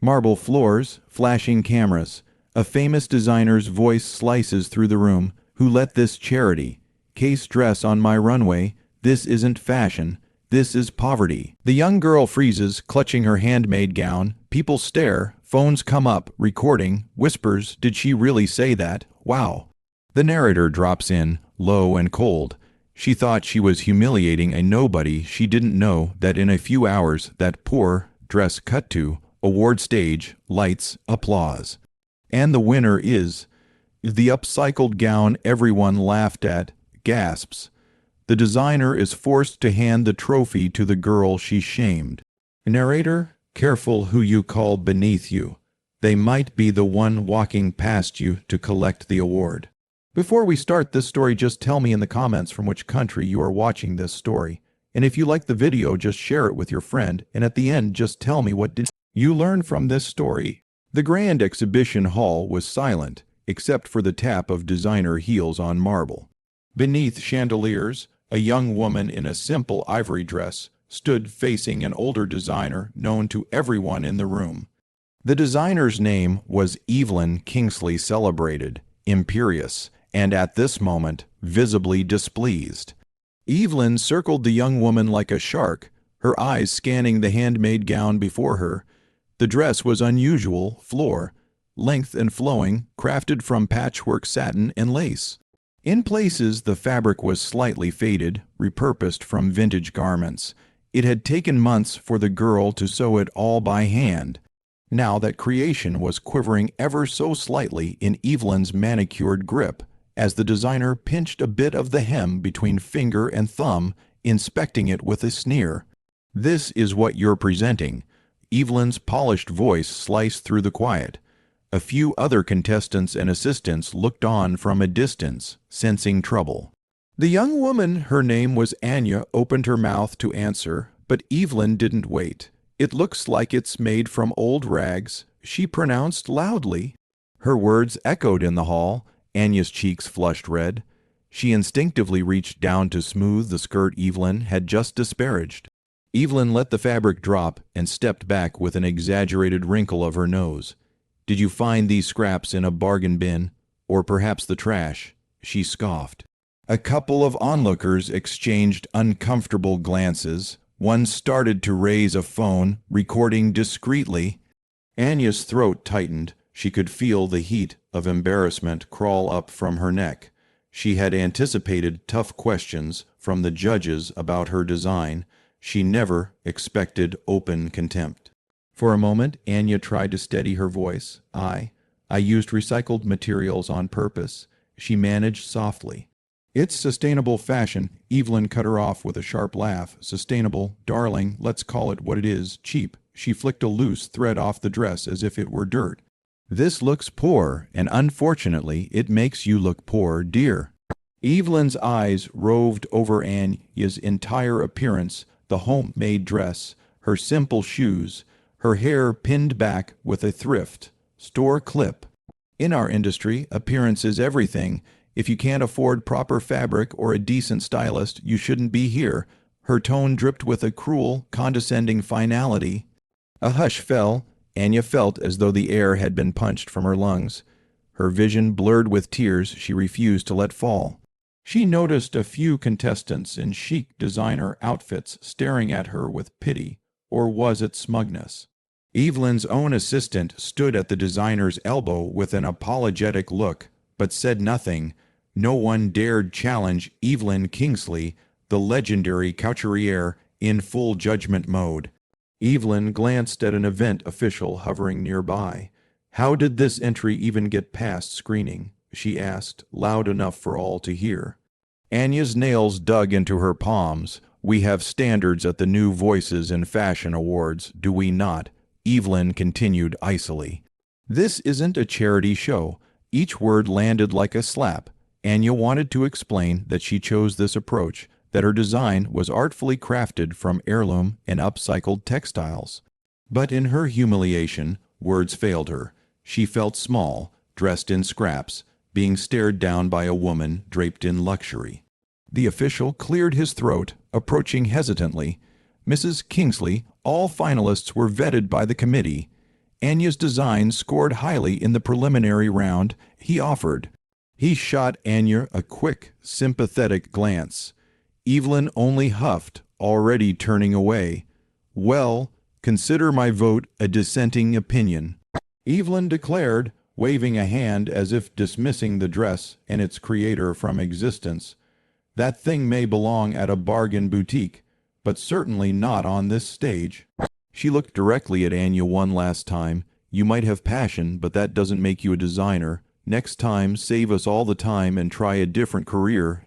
Marble floors, flashing cameras. A famous designer's voice slices through the room. Who let this charity case dress on my runway? This isn't fashion. This is poverty. The young girl freezes, clutching her handmade gown. People stare. Phones come up, recording. Whispers, did she really say that? Wow. The narrator drops in, low and cold. She thought she was humiliating a nobody. She didn't know that in a few hours that poor dress cut to award stage, lights, applause. And the winner is the upcycled gown everyone laughed at, gasps. The designer is forced to hand the trophy to the girl she shamed. Narrator, careful who you call beneath you. They might be the one walking past you to collect the award. Before we start this story, just tell me in the comments from which country you are watching this story. And if you like the video, just share it with your friend. And at the end, just tell me what did you learn from this story. The Grand Exhibition Hall was silent, except for the tap of designer heels on marble. Beneath chandeliers, a young woman in a simple ivory dress stood facing an older designer known to everyone in the room. The designer's name was Evelyn Kingsley, celebrated, imperious, and at this moment, visibly displeased. Evelyn circled the young woman like a shark, her eyes scanning the handmade gown before her. The dress was unusual, length and flowing, crafted from patchwork satin and lace. In places, the fabric was slightly faded, repurposed from vintage garments. It had taken months for the girl to sew it all by hand. Now that creation was quivering ever so slightly in Evelyn's manicured grip, as the designer pinched a bit of the hem between finger and thumb, inspecting it with a sneer. "This is what you're presenting." Evelyn's polished voice sliced through the quiet. A few other contestants and assistants looked on from a distance, sensing trouble. The young woman, her name was Anya, opened her mouth to answer, but Evelyn didn't wait. "It looks like it's made from old rags," she pronounced loudly. Her words echoed in the hall. Anya's cheeks flushed red. She instinctively reached down to smooth the skirt Evelyn had just disparaged. Evelyn let the fabric drop and stepped back with an exaggerated wrinkle of her nose. "Did you find these scraps in a bargain bin? Or perhaps the trash?" she scoffed. A couple of onlookers exchanged uncomfortable glances. One started to raise a phone, recording discreetly. Anya's throat tightened. She could feel the heat of embarrassment crawl up from her neck. She had anticipated tough questions from the judges about her design. She never expected open contempt. For a moment, Anya tried to steady her voice. I used recycled materials on purpose," she managed softly. "It's sustainable fashion," Evelyn cut her off with a sharp laugh. "Sustainable, darling, let's call it what it is, cheap." She flicked a loose thread off the dress as if it were dirt. "This looks poor, and unfortunately, it makes you look poor, dear." Evelyn's eyes roved over Anya's entire appearance, the homemade dress, her simple shoes, her hair pinned back with a thrift store clip. "In our industry, appearance is everything. If you can't afford proper fabric or a decent stylist, you shouldn't be here." Her tone dripped with a cruel, condescending finality. A hush fell. Anya felt as though the air had been punched from her lungs. Her vision blurred with tears she refused to let fall. She noticed a few contestants in chic designer outfits staring at her with pity, or was it smugness? Evelyn's own assistant stood at the designer's elbow with an apologetic look, but said nothing. No one dared challenge Evelyn Kingsley, the legendary couturière, in full judgment mode. Evelyn glanced at an event official hovering nearby. "How did this entry even get past screening?" she asked, loud enough for all to hear. Anya's nails dug into her palms. "We have standards at the New Voices in Fashion Awards, do we not?" Evelyn continued icily. "This isn't a charity show." Each word landed like a slap. Anya wanted to explain that she chose this approach, that her design was artfully crafted from heirloom and upcycled textiles. But in her humiliation, words failed her. She felt small, dressed in scraps, being stared down by a woman draped in luxury. The official cleared his throat, approaching hesitantly. "Mrs. Kingsley, all finalists were vetted by the committee." Anya's design scored highly in the preliminary round he offered. He shot Anya a quick, sympathetic glance. Evelyn only huffed, already turning away. "Well, consider my vote a dissenting opinion," Evelyn declared, waving a hand as if dismissing the dress and its creator from existence. "That thing may belong at a bargain boutique, but certainly not on this stage." She looked directly at Anya one last time. "You might have passion, but that doesn't make you a designer. Next time, save us all the time and try a different career."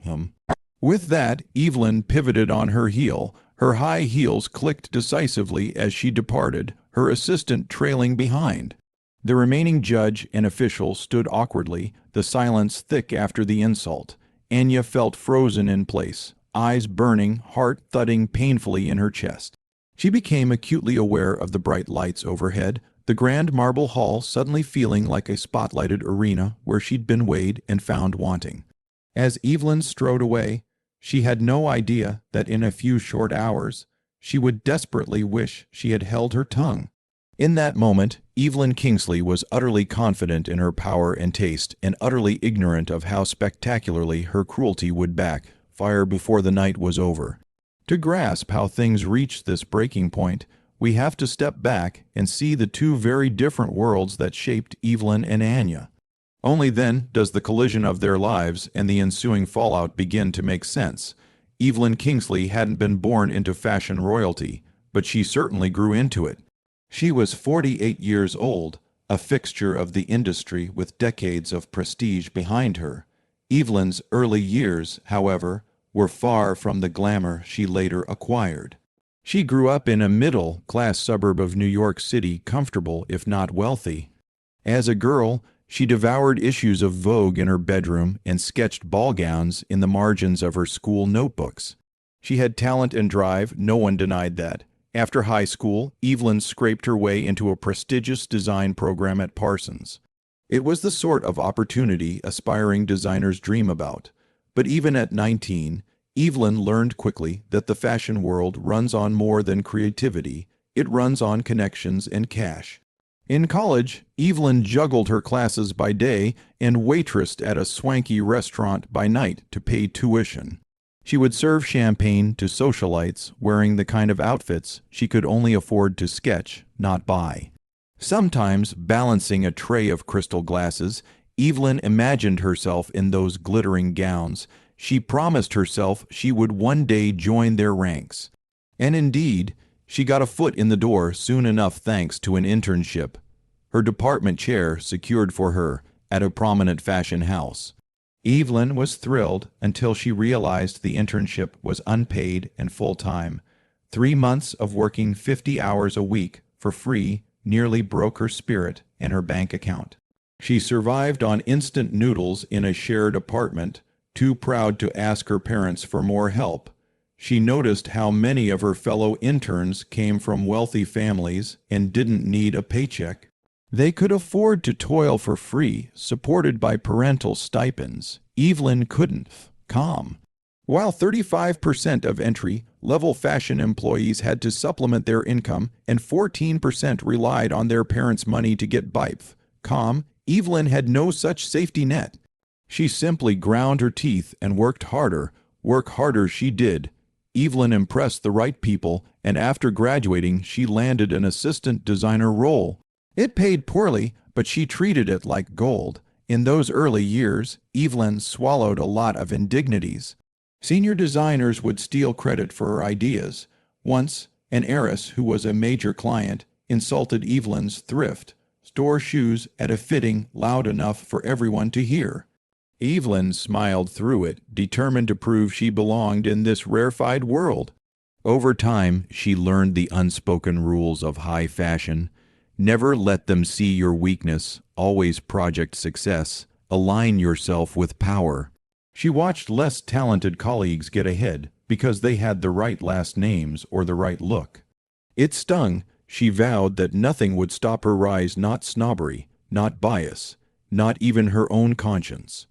With that, Evelyn pivoted on her heel. Her high heels clicked decisively as she departed, her assistant trailing behind. The remaining judge and official stood awkwardly, the silence thick after the insult. Anya felt frozen in place, eyes burning, heart thudding painfully in her chest. She became acutely aware of the bright lights overhead, the grand marble hall suddenly feeling like a spotlighted arena where she'd been weighed and found wanting. As Evelyn strode away, she had no idea that in a few short hours she would desperately wish she had held her tongue. In that moment, Evelyn Kingsley was utterly confident in her power and taste, and utterly ignorant of how spectacularly her cruelty would backfire before the night was over. To grasp how things reached this breaking point, we have to step back and see the two very different worlds that shaped Evelyn and Anya. Only then does the collision of their lives and the ensuing fallout begin to make sense. Evelyn Kingsley hadn't been born into fashion royalty, but she certainly grew into it. She was 48 years old, a fixture of the industry with decades of prestige behind her. Evelyn's early years, however, were far from the glamour she later acquired. She grew up in a middle-class suburb of New York City, comfortable if not wealthy. As a girl, she devoured issues of Vogue in her bedroom and sketched ball gowns in the margins of her school notebooks. She had talent and drive, no one denied that. After high school, Evelyn scraped her way into a prestigious design program at Parsons. It was the sort of opportunity aspiring designers dream about. But even at 19, Evelyn learned quickly that the fashion world runs on more than creativity. It runs on connections and cash. In college, Evelyn juggled her classes by day and waitressed at a swanky restaurant by night to pay tuition. She would serve champagne to socialites wearing the kind of outfits she could only afford to sketch, not buy. Sometimes, balancing a tray of crystal glasses, Evelyn imagined herself in those glittering gowns. She promised herself she would one day join their ranks. And indeed, she got a foot in the door soon enough thanks to an internship. Her department chair secured for her at a prominent fashion house. Evelyn was thrilled until she realized the internship was unpaid and full-time. 3 months of working 50 hours a week for free nearly broke her spirit and her bank account. She survived on instant noodles in a shared apartment, too proud to ask her parents for more help. She noticed how many of her fellow interns came from wealthy families and didn't need a paycheck. They could afford to toil for free, supported by parental stipends. Evelyn couldn't. While 35% of entry-level fashion employees had to supplement their income and 14% relied on their parents' money to get by, Evelyn had no such safety net. She simply ground her teeth and worked harder. Work harder she did. Evelyn impressed the right people, and after graduating, she landed an assistant designer role. It paid poorly, but she treated it like gold. In those early years, Evelyn swallowed a lot of indignities. Senior designers would steal credit for her ideas. Once, an heiress who was a major client insulted Evelyn's thrift store shoes at a fitting loud enough for everyone to hear. Evelyn smiled through it, determined to prove she belonged in this rarefied world. Over time, she learned the unspoken rules of high fashion. Never let them see your weakness, always project success, align yourself with power. She watched less talented colleagues get ahead because they had the right last names or the right look. It stung. She vowed that nothing would stop her rise, not snobbery, not bias, not even her own conscience.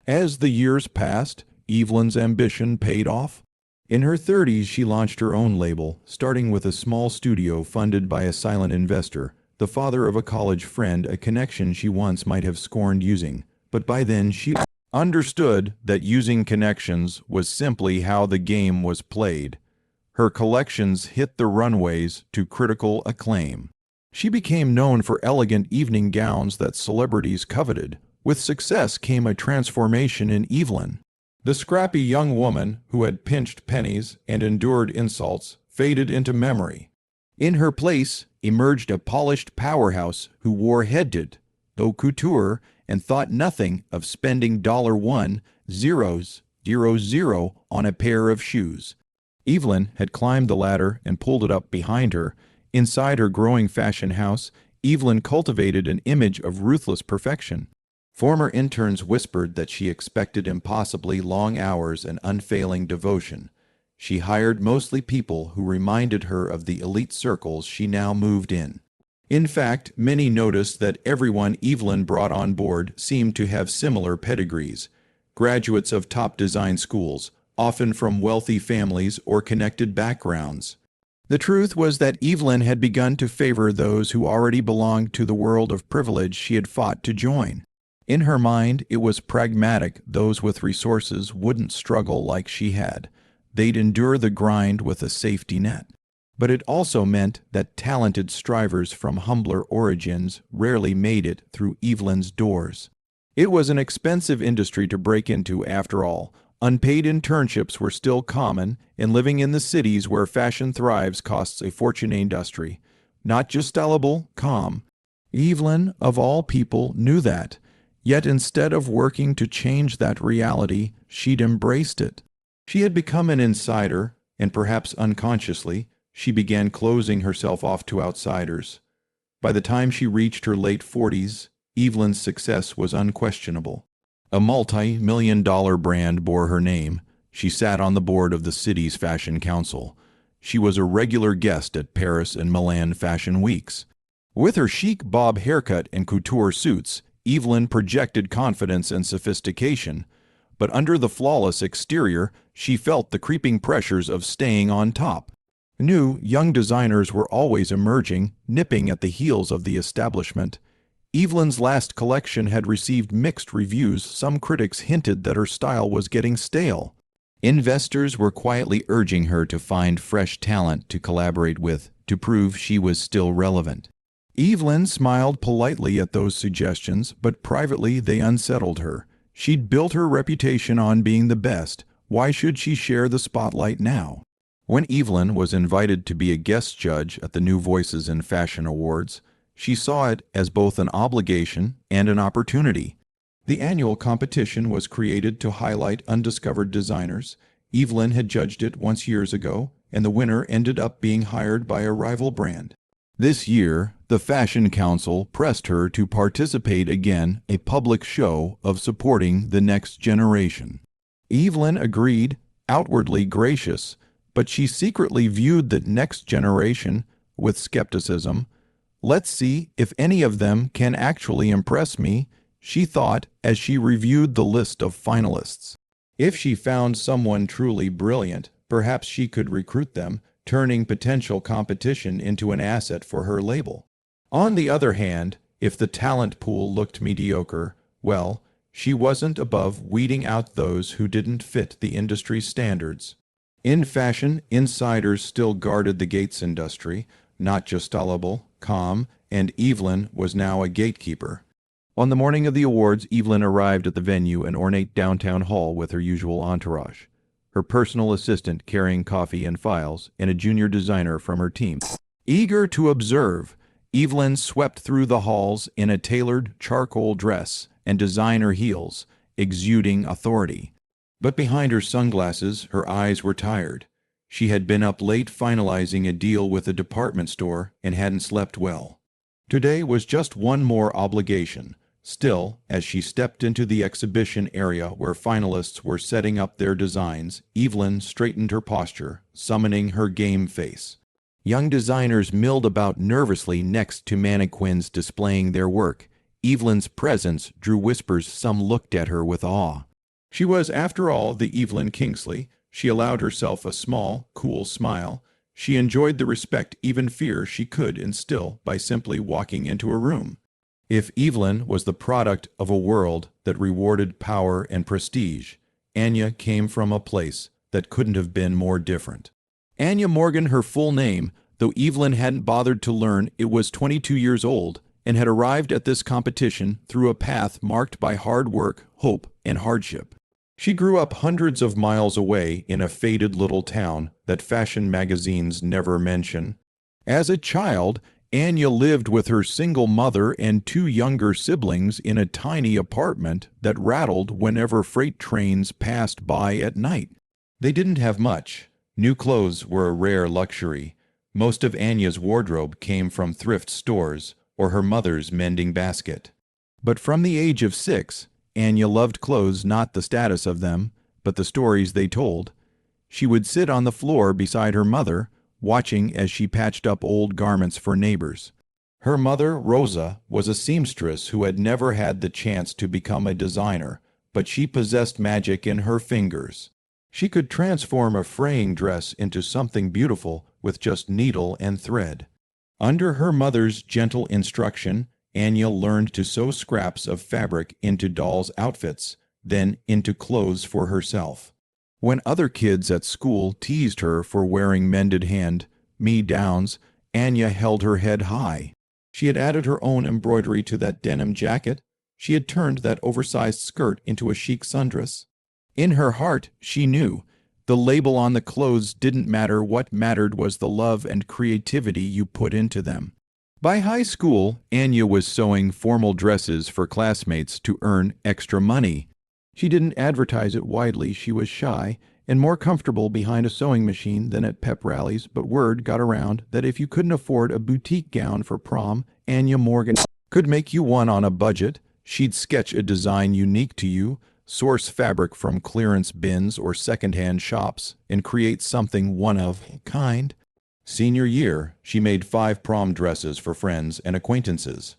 As the years passed, Evelyn's ambition paid off. In her 30s, she launched her own label, starting with a small studio funded by a silent investor, the father of a college friend, a connection she once might have scorned using, but by then she understood that using connections was simply how the game was played. Her collections hit the runways to critical acclaim. She became known for elegant evening gowns that celebrities coveted. With success came a transformation in Evelyn. The scrappy young woman who had pinched pennies and endured insults faded into memory. In her place emerged a polished powerhouse who wore head-to-toe haute couture and thought nothing of spending $1,000 on a pair of shoes. Evelyn had climbed the ladder and pulled it up behind her. Inside her growing fashion house, Evelyn cultivated an image of ruthless perfection. Former interns whispered that she expected impossibly long hours and unfailing devotion. She hired mostly people who reminded her of the elite circles she now moved in. In fact, many noticed that everyone Evelyn brought on board seemed to have similar pedigrees, graduates of top design schools, often from wealthy families or connected backgrounds. The truth was that Evelyn had begun to favor those who already belonged to the world of privilege she had fought to join. In her mind, it was pragmatic. Those with resources wouldn't struggle like she had. They'd endure the grind with a safety net. But it also meant that talented strivers from humbler origins rarely made it through Evelyn's doors. It was an expensive industry to break into, after all. Unpaid internships were still common, and living in the cities where fashion thrives costs a fortune. Industry, not just stylable, calm. Evelyn, of all people, knew that. Yet instead of working to change that reality, she'd embraced it. She had become an insider, and perhaps unconsciously, she began closing herself off to outsiders. By the time she reached her late 40s, Evelyn's success was unquestionable. A multi-million-dollar brand bore her name. She sat on the board of the city's fashion council. She was a regular guest at Paris and Milan fashion weeks. With her chic bob haircut and couture suits, Evelyn projected confidence and sophistication, but under the flawless exterior, she felt the creeping pressures of staying on top. New, young designers were always emerging, nipping at the heels of the establishment. Evelyn's last collection had received mixed reviews. Some critics hinted that her style was getting stale. Investors were quietly urging her to find fresh talent to collaborate with, to prove she was still relevant. Evelyn smiled politely at those suggestions, but privately they unsettled her. She'd built her reputation on being the best. Why should she share the spotlight now? When Evelyn was invited to be a guest judge at the New Voices in Fashion Awards, she saw it as both an obligation and an opportunity. The annual competition was created to highlight undiscovered designers. Evelyn had judged it once years ago, and the winner ended up being hired by a rival brand. This year, the Fashion Council pressed her to participate again, a public show of supporting the next generation. Evelyn agreed, outwardly gracious, but she secretly viewed the next generation with skepticism. Let's see if any of them can actually impress me, she thought as she reviewed the list of finalists. If she found someone truly brilliant, perhaps she could recruit them, turning potential competition into an asset for her label. On the other hand, if the talent pool looked mediocre, well, she wasn't above weeding out those who didn't fit the industry's standards. In fashion, insiders still guarded the gates. Industry, not just stylable, calm, and Evelyn was now a gatekeeper. On the morning of the awards, Evelyn arrived at the venue, an ornate downtown hall, with her usual entourage. Her personal assistant carrying coffee and files, and a junior designer from her team. Eager to observe, Evelyn swept through the halls in a tailored charcoal dress and designer heels, exuding authority. But behind her sunglasses, her eyes were tired. She had been up late finalizing a deal with a department store and hadn't slept well. Today was just one more obligation. Still, as she stepped into the exhibition area where finalists were setting up their designs, Evelyn straightened her posture, summoning her game face. Young designers milled about nervously next to mannequins displaying their work. Evelyn's presence drew whispers. Some looked at her with awe. She was, after all, the Evelyn Kingsley. She allowed herself a small, cool smile. She enjoyed the respect, even fear, she could instill by simply walking into a room. If Evelyn was the product of a world that rewarded power and prestige, Anya came from a place that couldn't have been more different. Anya Morgan, her full name, though Evelyn hadn't bothered to learn, it was 22 years old and had arrived at this competition through a path marked by hard work, hope, and hardship. She grew up hundreds of miles away in a faded little town that fashion magazines never mention. As a child, Anya lived with her single mother and two younger siblings in a tiny apartment that rattled whenever freight trains passed by at night. They didn't have much. New clothes were a rare luxury. Most of Anya's wardrobe came from thrift stores or her mother's mending basket. But from the age of 6, Anya loved clothes, not the status of them, but the stories they told. She would sit on the floor beside her mother, watching as she patched up old garments for neighbors. Her mother, Rosa, was a seamstress who had never had the chance to become a designer, but she possessed magic in her fingers. She could transform a fraying dress into something beautiful with just needle and thread. Under her mother's gentle instruction, Anya learned to sew scraps of fabric into dolls' outfits, then into clothes for herself. When other kids at school teased her for wearing mended hand-me-downs, Anya held her head high. She had added her own embroidery to that denim jacket. She had turned that oversized skirt into a chic sundress. In her heart, she knew the label on the clothes didn't matter. What mattered was the love and creativity you put into them. By high school, Anya was sewing formal dresses for classmates to earn extra money. She didn't advertise it widely. She was shy and more comfortable behind a sewing machine than at pep rallies, but word got around that if you couldn't afford a boutique gown for prom, Anya Morgan could make you one on a budget. She'd sketch a design unique to you, source fabric from clearance bins or secondhand shops, and create something one of a kind. Senior year, she made 5 prom dresses for friends and acquaintances.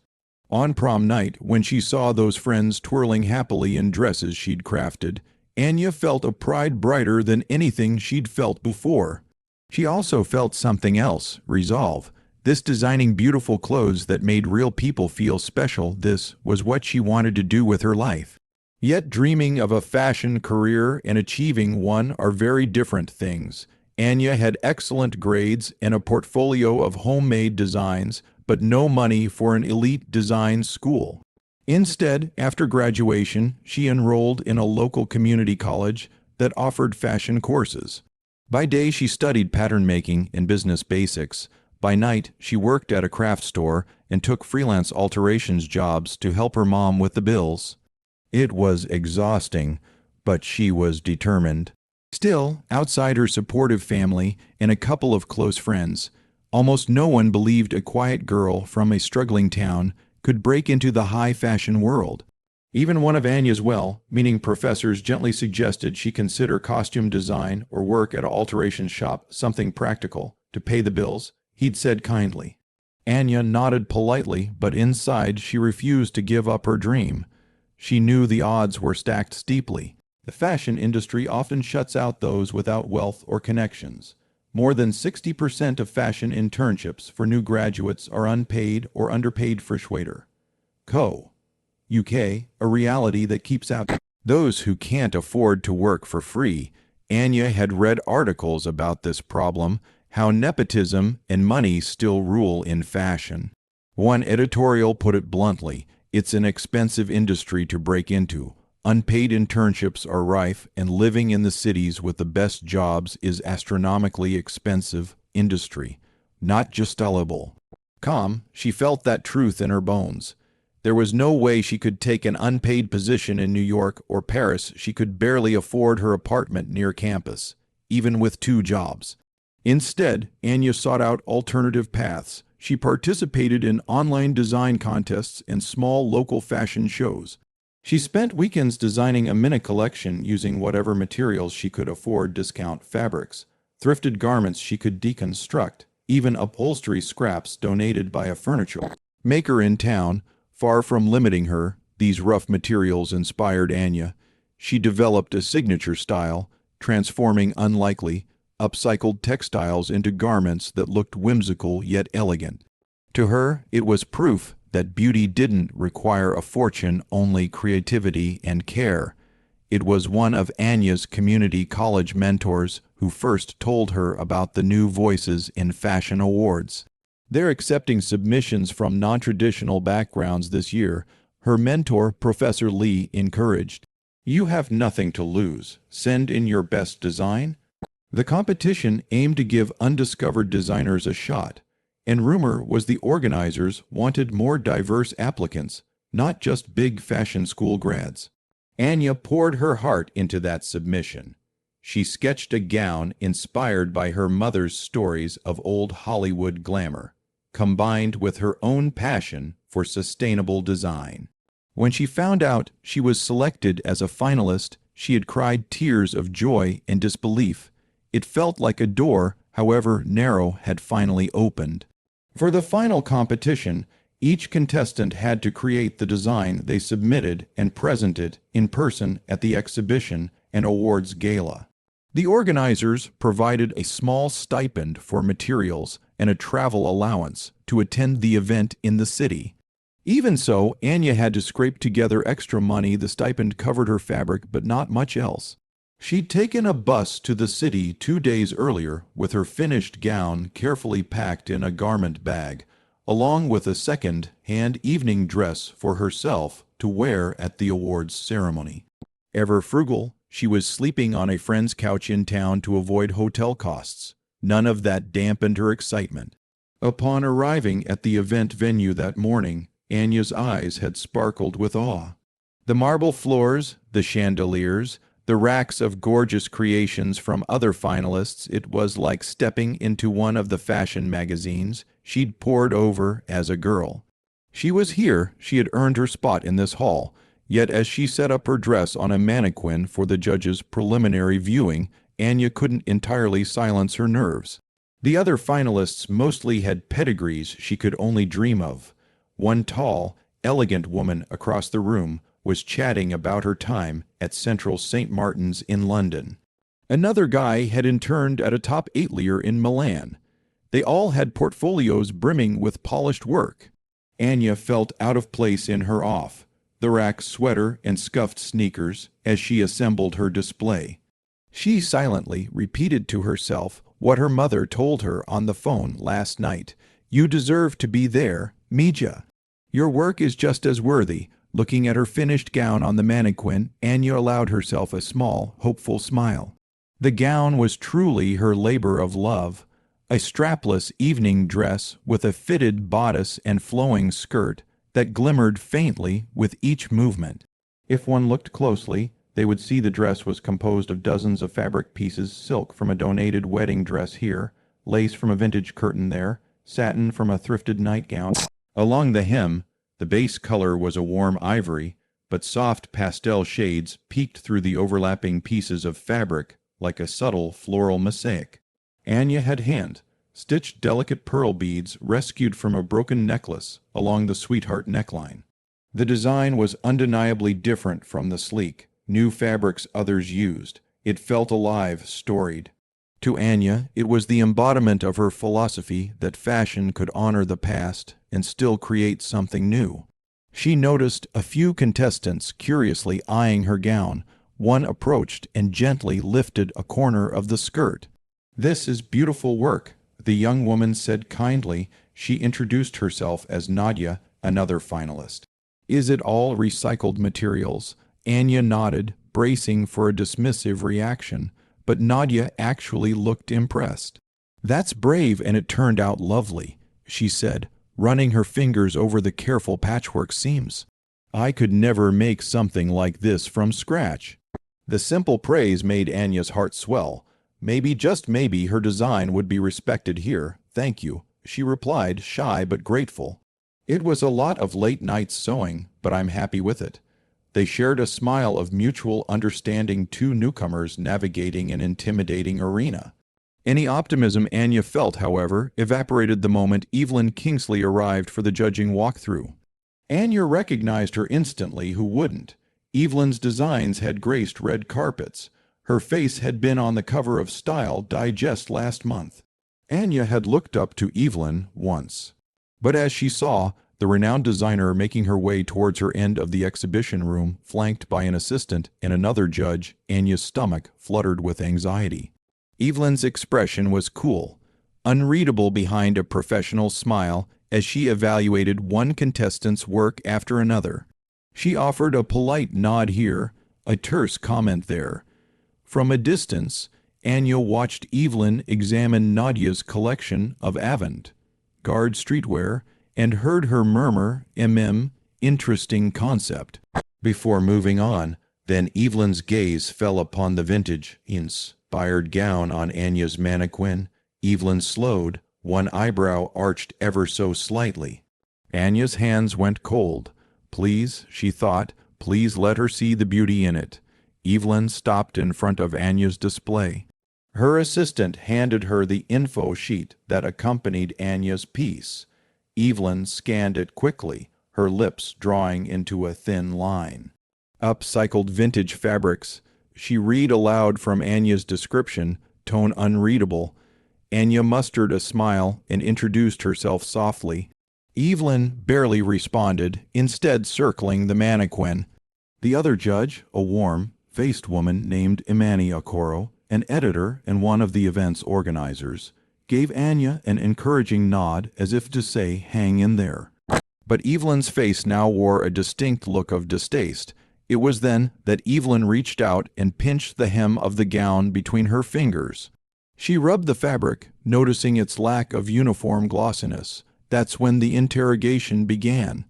On prom night, when she saw those friends twirling happily in dresses she'd crafted, Anya felt a pride brighter than anything she'd felt before. She also felt something else, resolve. This designing beautiful clothes that made real people feel special, this was what she wanted to do with her life. Yet dreaming of a fashion career and achieving one are very different things. Anya had excellent grades and a portfolio of homemade designs, but no money for an elite design school. Instead, after graduation, she enrolled in a local community college that offered fashion courses. By day, she studied pattern making and business basics. By night, she worked at a craft store and took freelance alterations jobs to help her mom with the bills. It was exhausting, but she was determined. Still, outside her supportive family and a couple of close friends, almost no one believed a quiet girl from a struggling town could break into the high-fashion world. Even one of Anya's well-meaning professors gently suggested she consider costume design or work at an alteration shop something practical to pay the bills. He'd said kindly. Anya nodded politely, but inside she refused to give up her dream. She knew the odds were stacked steeply. The fashion industry often shuts out those without wealth or connections. More than 60% of fashion internships for new graduates are unpaid or underpaid. Frischwaiter Co. UK, a reality that keeps out those who can't afford to work for free. Anya had read articles about this problem, how nepotism and money still rule in fashion. One editorial put it bluntly, it's an expensive industry to break into. Unpaid internships are rife, and living in the cities with the best jobs is astronomically expensive industry, not justiciable. She felt that truth in her bones. There was no way she could take an unpaid position in New York or Paris. She could barely afford her apartment near campus, even with 2 jobs. Instead, Anya sought out alternative paths. She participated in online design contests and small local fashion shows. She spent weekends designing a mini collection using whatever materials she could afford, discount fabrics, thrifted garments she could deconstruct, even upholstery scraps donated by a furniture maker in town. Far from limiting her, these rough materials inspired Anya. She developed a signature style, transforming unlikely, upcycled textiles into garments that looked whimsical yet elegant. To her, it was proof that beauty didn't require a fortune, only creativity and care. It was one of Anya's community college mentors who first told her about the new voices in fashion awards. They're accepting submissions from non-traditional backgrounds this year, her mentor, Professor Lee, encouraged. You have nothing to lose. Send in your best design. The competition aimed to give undiscovered designers a shot, and rumor was the organizers wanted more diverse applicants, not just big fashion school grads. Anya poured her heart into that submission. She sketched a gown inspired by her mother's stories of old Hollywood glamour, combined with her own passion for sustainable design. When she found out she was selected as a finalist, she had cried tears of joy and disbelief. It felt like a door, however narrow, had finally opened. For the final competition, each contestant had to create the design they submitted and present it in person at the exhibition and awards gala. The organizers provided a small stipend for materials and a travel allowance to attend the event in the city. Even so, Anya had to scrape together extra money. The stipend covered her fabric, but not much else. She'd taken a bus to the city 2 days earlier with her finished gown carefully packed in a garment bag, along with a second-hand evening dress for herself to wear at the awards ceremony. Ever frugal, she was sleeping on a friend's couch in town to avoid hotel costs. None of that dampened her excitement. Upon arriving at the event venue that morning, Anya's eyes had sparkled with awe. The marble floors, the chandeliers, the racks of gorgeous creations from other finalists, it was like stepping into one of the fashion magazines she'd pored over as a girl. She was here, she had earned her spot in this hall, yet as she set up her dress on a mannequin for the judge's preliminary viewing, Anya couldn't entirely silence her nerves. The other finalists mostly had pedigrees she could only dream of. One tall, elegant woman across the room was chatting about her time at Central St. Martin's in London. Another guy had interned at a top atelier in Milan. They all had portfolios brimming with polished work. Anya felt out of place in her off-the-rack sweater and scuffed sneakers as she assembled her display. She silently repeated to herself what her mother told her on the phone last night. You deserve to be there, Mija. Your work is just as worthy. Looking at her finished gown on the mannequin, Anya allowed herself a small, hopeful smile. The gown was truly her labor of love, a strapless evening dress with a fitted bodice and flowing skirt that glimmered faintly with each movement. If one looked closely, they would see the dress was composed of dozens of fabric pieces, silk from a donated wedding dress here, lace from a vintage curtain there, satin from a thrifted nightgown. Along the hem, the base color was a warm ivory, but soft pastel shades peeked through the overlapping pieces of fabric like a subtle floral mosaic. Anya had hand-stitched delicate pearl beads rescued from a broken necklace along the sweetheart neckline. The design was undeniably different from the sleek, new fabrics others used. It felt alive, storied. To Anya, it was the embodiment of her philosophy that fashion could honor the past and still create something new. She noticed a few contestants curiously eyeing her gown. One approached and gently lifted a corner of the skirt. "This is beautiful work," the young woman said kindly. She introduced herself as Nadia, another finalist. "Is it all recycled materials?" Anya nodded, bracing for a dismissive reaction, but Nadia actually looked impressed. "That's brave, and it turned out lovely," she said, running her fingers over the careful patchwork seams. "I could never make something like this from scratch." The simple praise made Anya's heart swell. Maybe, just maybe, her design would be respected here. "Thank you," she replied, shy but grateful. "It was a lot of late nights sewing, but I'm happy with it." They shared a smile of mutual understanding, two newcomers navigating an intimidating arena. Any optimism Anya felt, however, evaporated the moment Evelyn Kingsley arrived for the judging walkthrough. Anya recognized her instantly. Who wouldn't? Evelyn's designs had graced red carpets. Her face had been on the cover of Style Digest last month. Anya had looked up to Evelyn once. But as she saw the renowned designer making her way towards her end of the exhibition room, flanked by an assistant and another judge, Anya's stomach fluttered with anxiety. Evelyn's expression was cool, unreadable behind a professional smile as she evaluated one contestant's work after another. She offered a polite nod here, a terse comment there. From a distance, Anya watched Evelyn examine Nadia's collection of avant-garde streetwear and heard her murmur, interesting concept. Before moving on, then Evelyn's gaze fell upon the vintage, inspired gown on Anya's mannequin. Evelyn slowed, one eyebrow arched ever so slightly. Anya's hands went cold. Please, she thought, please let her see the beauty in it. Evelyn stopped in front of Anya's display. Her assistant handed her the info sheet that accompanied Anya's piece. Evelyn scanned it quickly, her lips drawing into a thin line. Upcycled vintage fabrics. She read aloud from Anya's description, tone unreadable. Anya mustered a smile and introduced herself softly. Evelyn barely responded, instead circling the mannequin. The other judge, a warm-faced woman named Imani Okoro, an editor and one of the event's organizers, gave Anya an encouraging nod as if to say, hang in there. But Evelyn's face now wore a distinct look of distaste. It was then that Evelyn reached out and pinched the hem of the gown between her fingers. She rubbed the fabric, noticing its lack of uniform glossiness. That's when the interrogation began.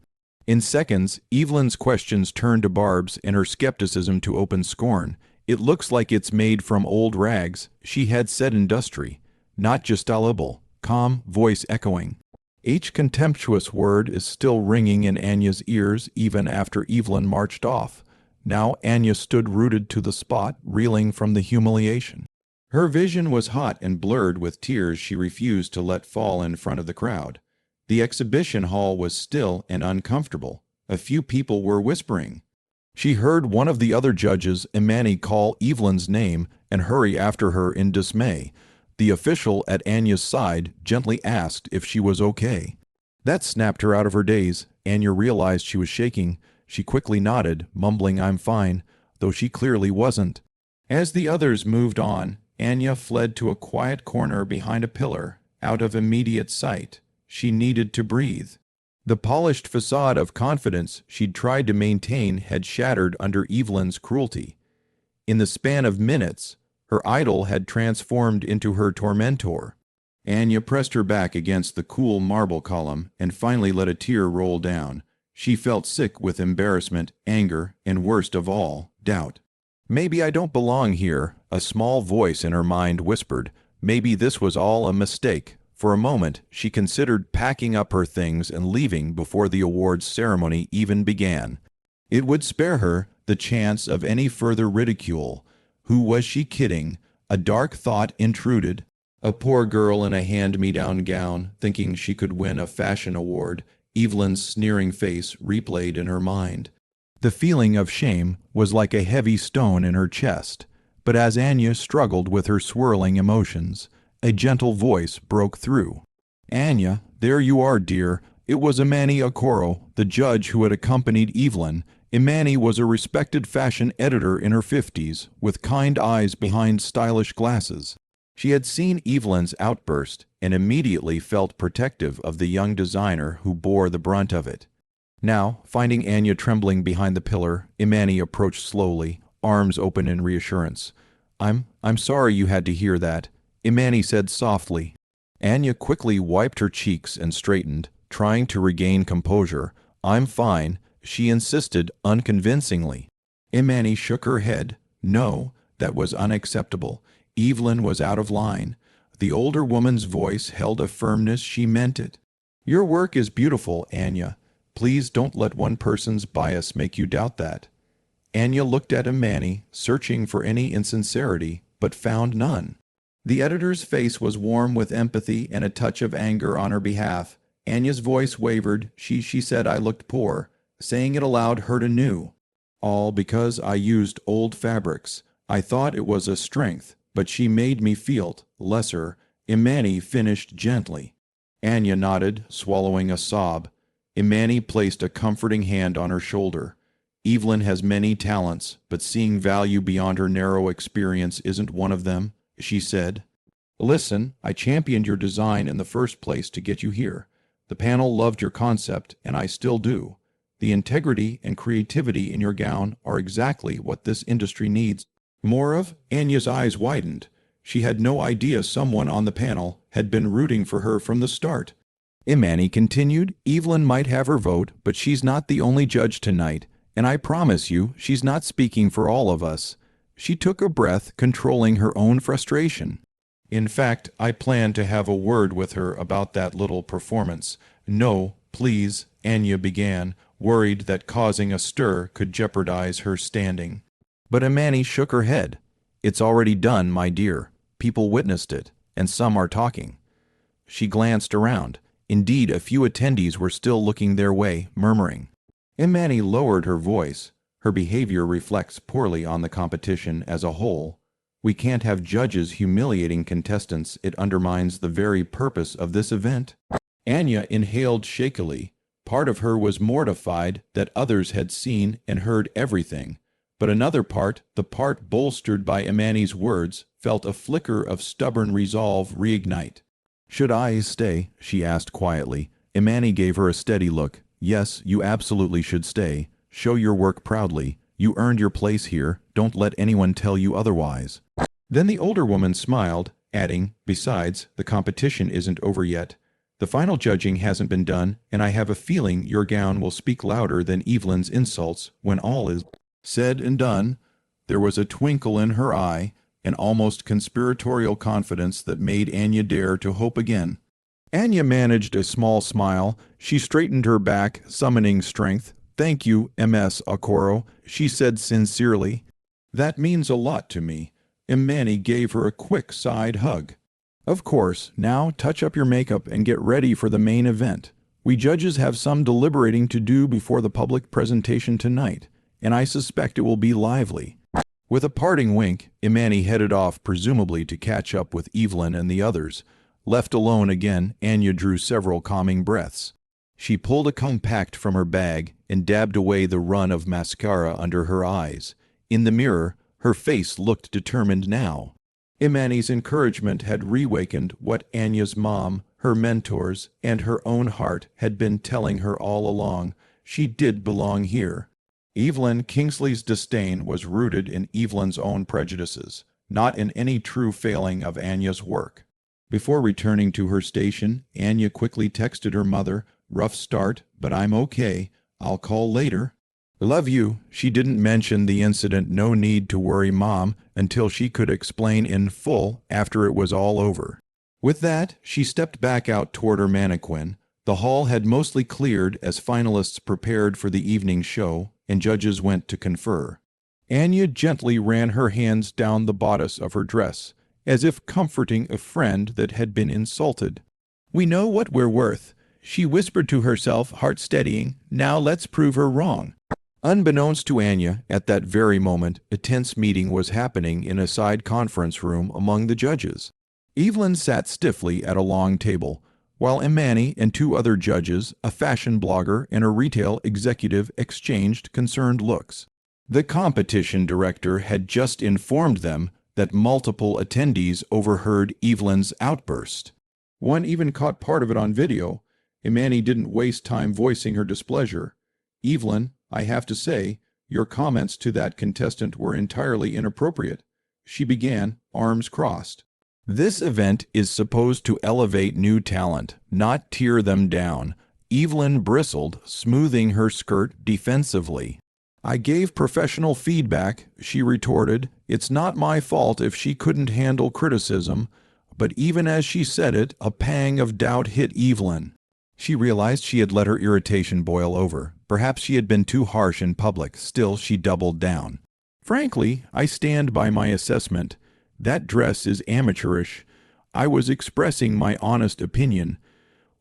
In seconds, Evelyn's questions turned to Barb's and her skepticism to open scorn. It looks like it's made from old rags, she had said industry. Not just allable, calm voice echoing. Each contemptuous word is still ringing in Anya's ears even after Evelyn marched off. Now Anya stood rooted to the spot, reeling from the humiliation. Her vision was hot and blurred with tears she refused to let fall in front of the crowd. The exhibition hall was still and uncomfortable. A few people were whispering. She heard one of the other judges, Imani, call Evelyn's name and hurry after her in dismay. The official at Anya's side gently asked if she was okay. That snapped her out of her daze. Anya realized she was shaking. She quickly nodded, mumbling, I'm fine, though she clearly wasn't. As the others moved on, Anya fled to a quiet corner behind a pillar, out of immediate sight. She needed to breathe. The polished facade of confidence she'd tried to maintain had shattered under Evelyn's cruelty. In the span of minutes, her idol had transformed into her tormentor. Anya pressed her back against the cool marble column and finally let a tear roll down. She felt sick with embarrassment, anger, and worst of all, doubt. Maybe I don't belong here, a small voice in her mind whispered. Maybe this was all a mistake. For a moment, she considered packing up her things and leaving before the awards ceremony even began. It would spare her the chance of any further ridicule. Who was she kidding? A dark thought intruded. A poor girl in a hand-me-down gown, thinking she could win a fashion award. Evelyn's sneering face replayed in her mind. The feeling of shame was like a heavy stone in her chest. But as Anya struggled with her swirling emotions, a gentle voice broke through. Anya, there you are, dear. It was Imani Okoro, the judge who had accompanied Evelyn. Imani was a respected fashion editor in her 50s, with kind eyes behind stylish glasses. She had seen Evelyn's outburst and immediately felt protective of the young designer who bore the brunt of it. Now, finding Anya trembling behind the pillar, Imani approached slowly, arms open in reassurance. I'm sorry you had to hear that, Imani said softly. Anya quickly wiped her cheeks and straightened, trying to regain composure. I'm fine, she insisted unconvincingly. Imani shook her head. No, that was unacceptable. Evelyn was out of line. The older woman's voice held a firmness she meant it. Your work is beautiful, Anya. Please don't let one person's bias make you doubt that. Anya looked at Imani, searching for any insincerity, but found none. The editor's face was warm with empathy and a touch of anger on her behalf. Anya's voice wavered. She said I looked poor. Saying it aloud hurt anew. All because I used old fabrics. I thought it was a strength, but she made me feel lesser, Imani finished gently. Anya nodded, swallowing a sob. Imani placed a comforting hand on her shoulder. Evelyn has many talents, but seeing value beyond her narrow experience isn't one of them, she said. Listen, I championed your design in the first place to get you here. The panel loved your concept, and I still do. The integrity and creativity in your gown are exactly what this industry needs more of. Anya's eyes widened. She had no idea someone on the panel had been rooting for her from the start. Imani continued, Evelyn might have her vote, but she's not the only judge tonight, and I promise you she's not speaking for all of us. She took a breath, controlling her own frustration. In fact, I plan to have a word with her about that little performance. No, please, Anya began, worried that causing a stir could jeopardize her standing. But Imani shook her head. It's already done, my dear. People witnessed it, and some are talking. She glanced around. Indeed, a few attendees were still looking their way, murmuring. Imani lowered her voice. Her behavior reflects poorly on the competition as a whole. We can't have judges humiliating contestants. It undermines the very purpose of this event. Anya inhaled shakily. Part of her was mortified that others had seen and heard everything. But another part, the part bolstered by Imani's words, felt a flicker of stubborn resolve reignite. Should I stay? She asked quietly. Imani gave her a steady look. Yes, you absolutely should stay. Show your work proudly. You earned your place here. Don't let anyone tell you otherwise. Then the older woman smiled, adding, Besides, the competition isn't over yet. The final judging hasn't been done, and I have a feeling your gown will speak louder than Evelyn's insults when all is said and done. There was a twinkle in her eye, an almost conspiratorial confidence that made Anya dare to hope again. Anya managed a small smile. She straightened her back, summoning strength. Thank you, Ms. Okoro, she said sincerely. That means a lot to me. Imani gave her a quick side hug. Of course, now touch up your makeup and get ready for the main event. We judges have some deliberating to do before the public presentation tonight, and I suspect it will be lively. With a parting wink, Imani headed off, presumably to catch up with Evelyn and the others. Left alone again, Anya drew several calming breaths. She pulled a compact from her bag and dabbed away the run of mascara under her eyes. In the mirror, her face looked determined now. Imani's encouragement had reawakened what Anya's mom, her mentors, and her own heart had been telling her all along. She did belong here. Evelyn Kingsley's disdain was rooted in Evelyn's own prejudices, not in any true failing of Anya's work. Before returning to her station, Anya quickly texted her mother, Rough start, but I'm okay. I'll call later. Love you. She didn't mention the incident. No need to worry, Mom, until she could explain in full after it was all over. With that, she stepped back out toward her mannequin. The hall had mostly cleared as finalists prepared for the evening show, and judges went to confer. Anya gently ran her hands down the bodice of her dress, as if comforting a friend that had been insulted. We know what we're worth, she whispered to herself, heart steadying. Now let's prove her wrong. Unbeknownst to Anya, at that very moment, a tense meeting was happening in a side conference room among the judges. Evelyn sat stiffly at a long table, while Imani and two other judges, a fashion blogger and a retail executive, exchanged concerned looks. The competition director had just informed them that multiple attendees overheard Evelyn's outburst. One even caught part of it on video. Imani didn't waste time voicing her displeasure. Evelyn, I have to say, your comments to that contestant were entirely inappropriate. She began, arms crossed. This event is supposed to elevate new talent, not tear them down. Evelyn bristled, smoothing her skirt defensively. I gave professional feedback, she retorted. It's not my fault if she couldn't handle criticism. But even as she said it, a pang of doubt hit Evelyn. She realized she had let her irritation boil over. Perhaps she had been too harsh in public. Still, she doubled down. Frankly, I stand by my assessment. That dress is amateurish. I was expressing my honest opinion.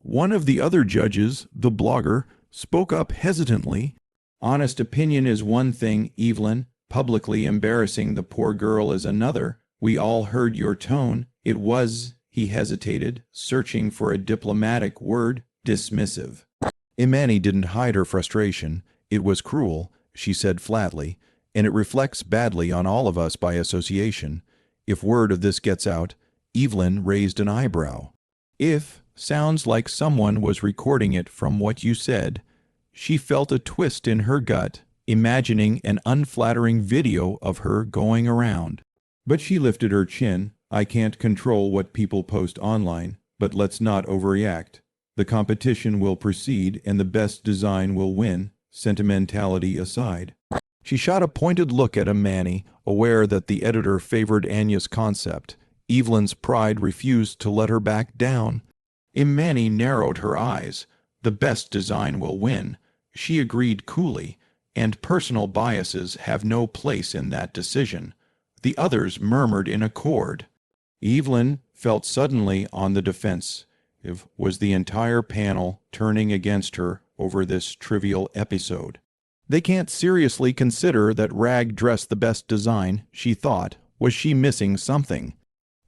One of the other judges, the blogger, spoke up hesitantly. Honest opinion is one thing, Evelyn. publicly embarrassing the poor girl is another. We all heard your tone. It was, he hesitated, searching for a diplomatic word, dismissive. Imani didn't hide her frustration. It was cruel, she said flatly, and it reflects badly on all of us by association. If word of this gets out, Evelyn raised an eyebrow. If sounds like someone was recording it from what you said. She felt a twist in her gut, imagining an unflattering video of her going around. But she lifted her chin. I can't control what people post online, but let's not overreact. The competition will proceed and the best design will win, sentimentality aside. She shot a pointed look at Imani, aware that the editor favored Anya's concept. Evelyn's pride refused to let her back down. Imani narrowed her eyes. The best design will win, she agreed coolly, and personal biases have no place in that decision. The others murmured in accord. Evelyn felt suddenly on the defense. Was the entire panel turning against her over this trivial episode? They can't seriously consider that Rag dressed the best design, she thought. Was she missing something?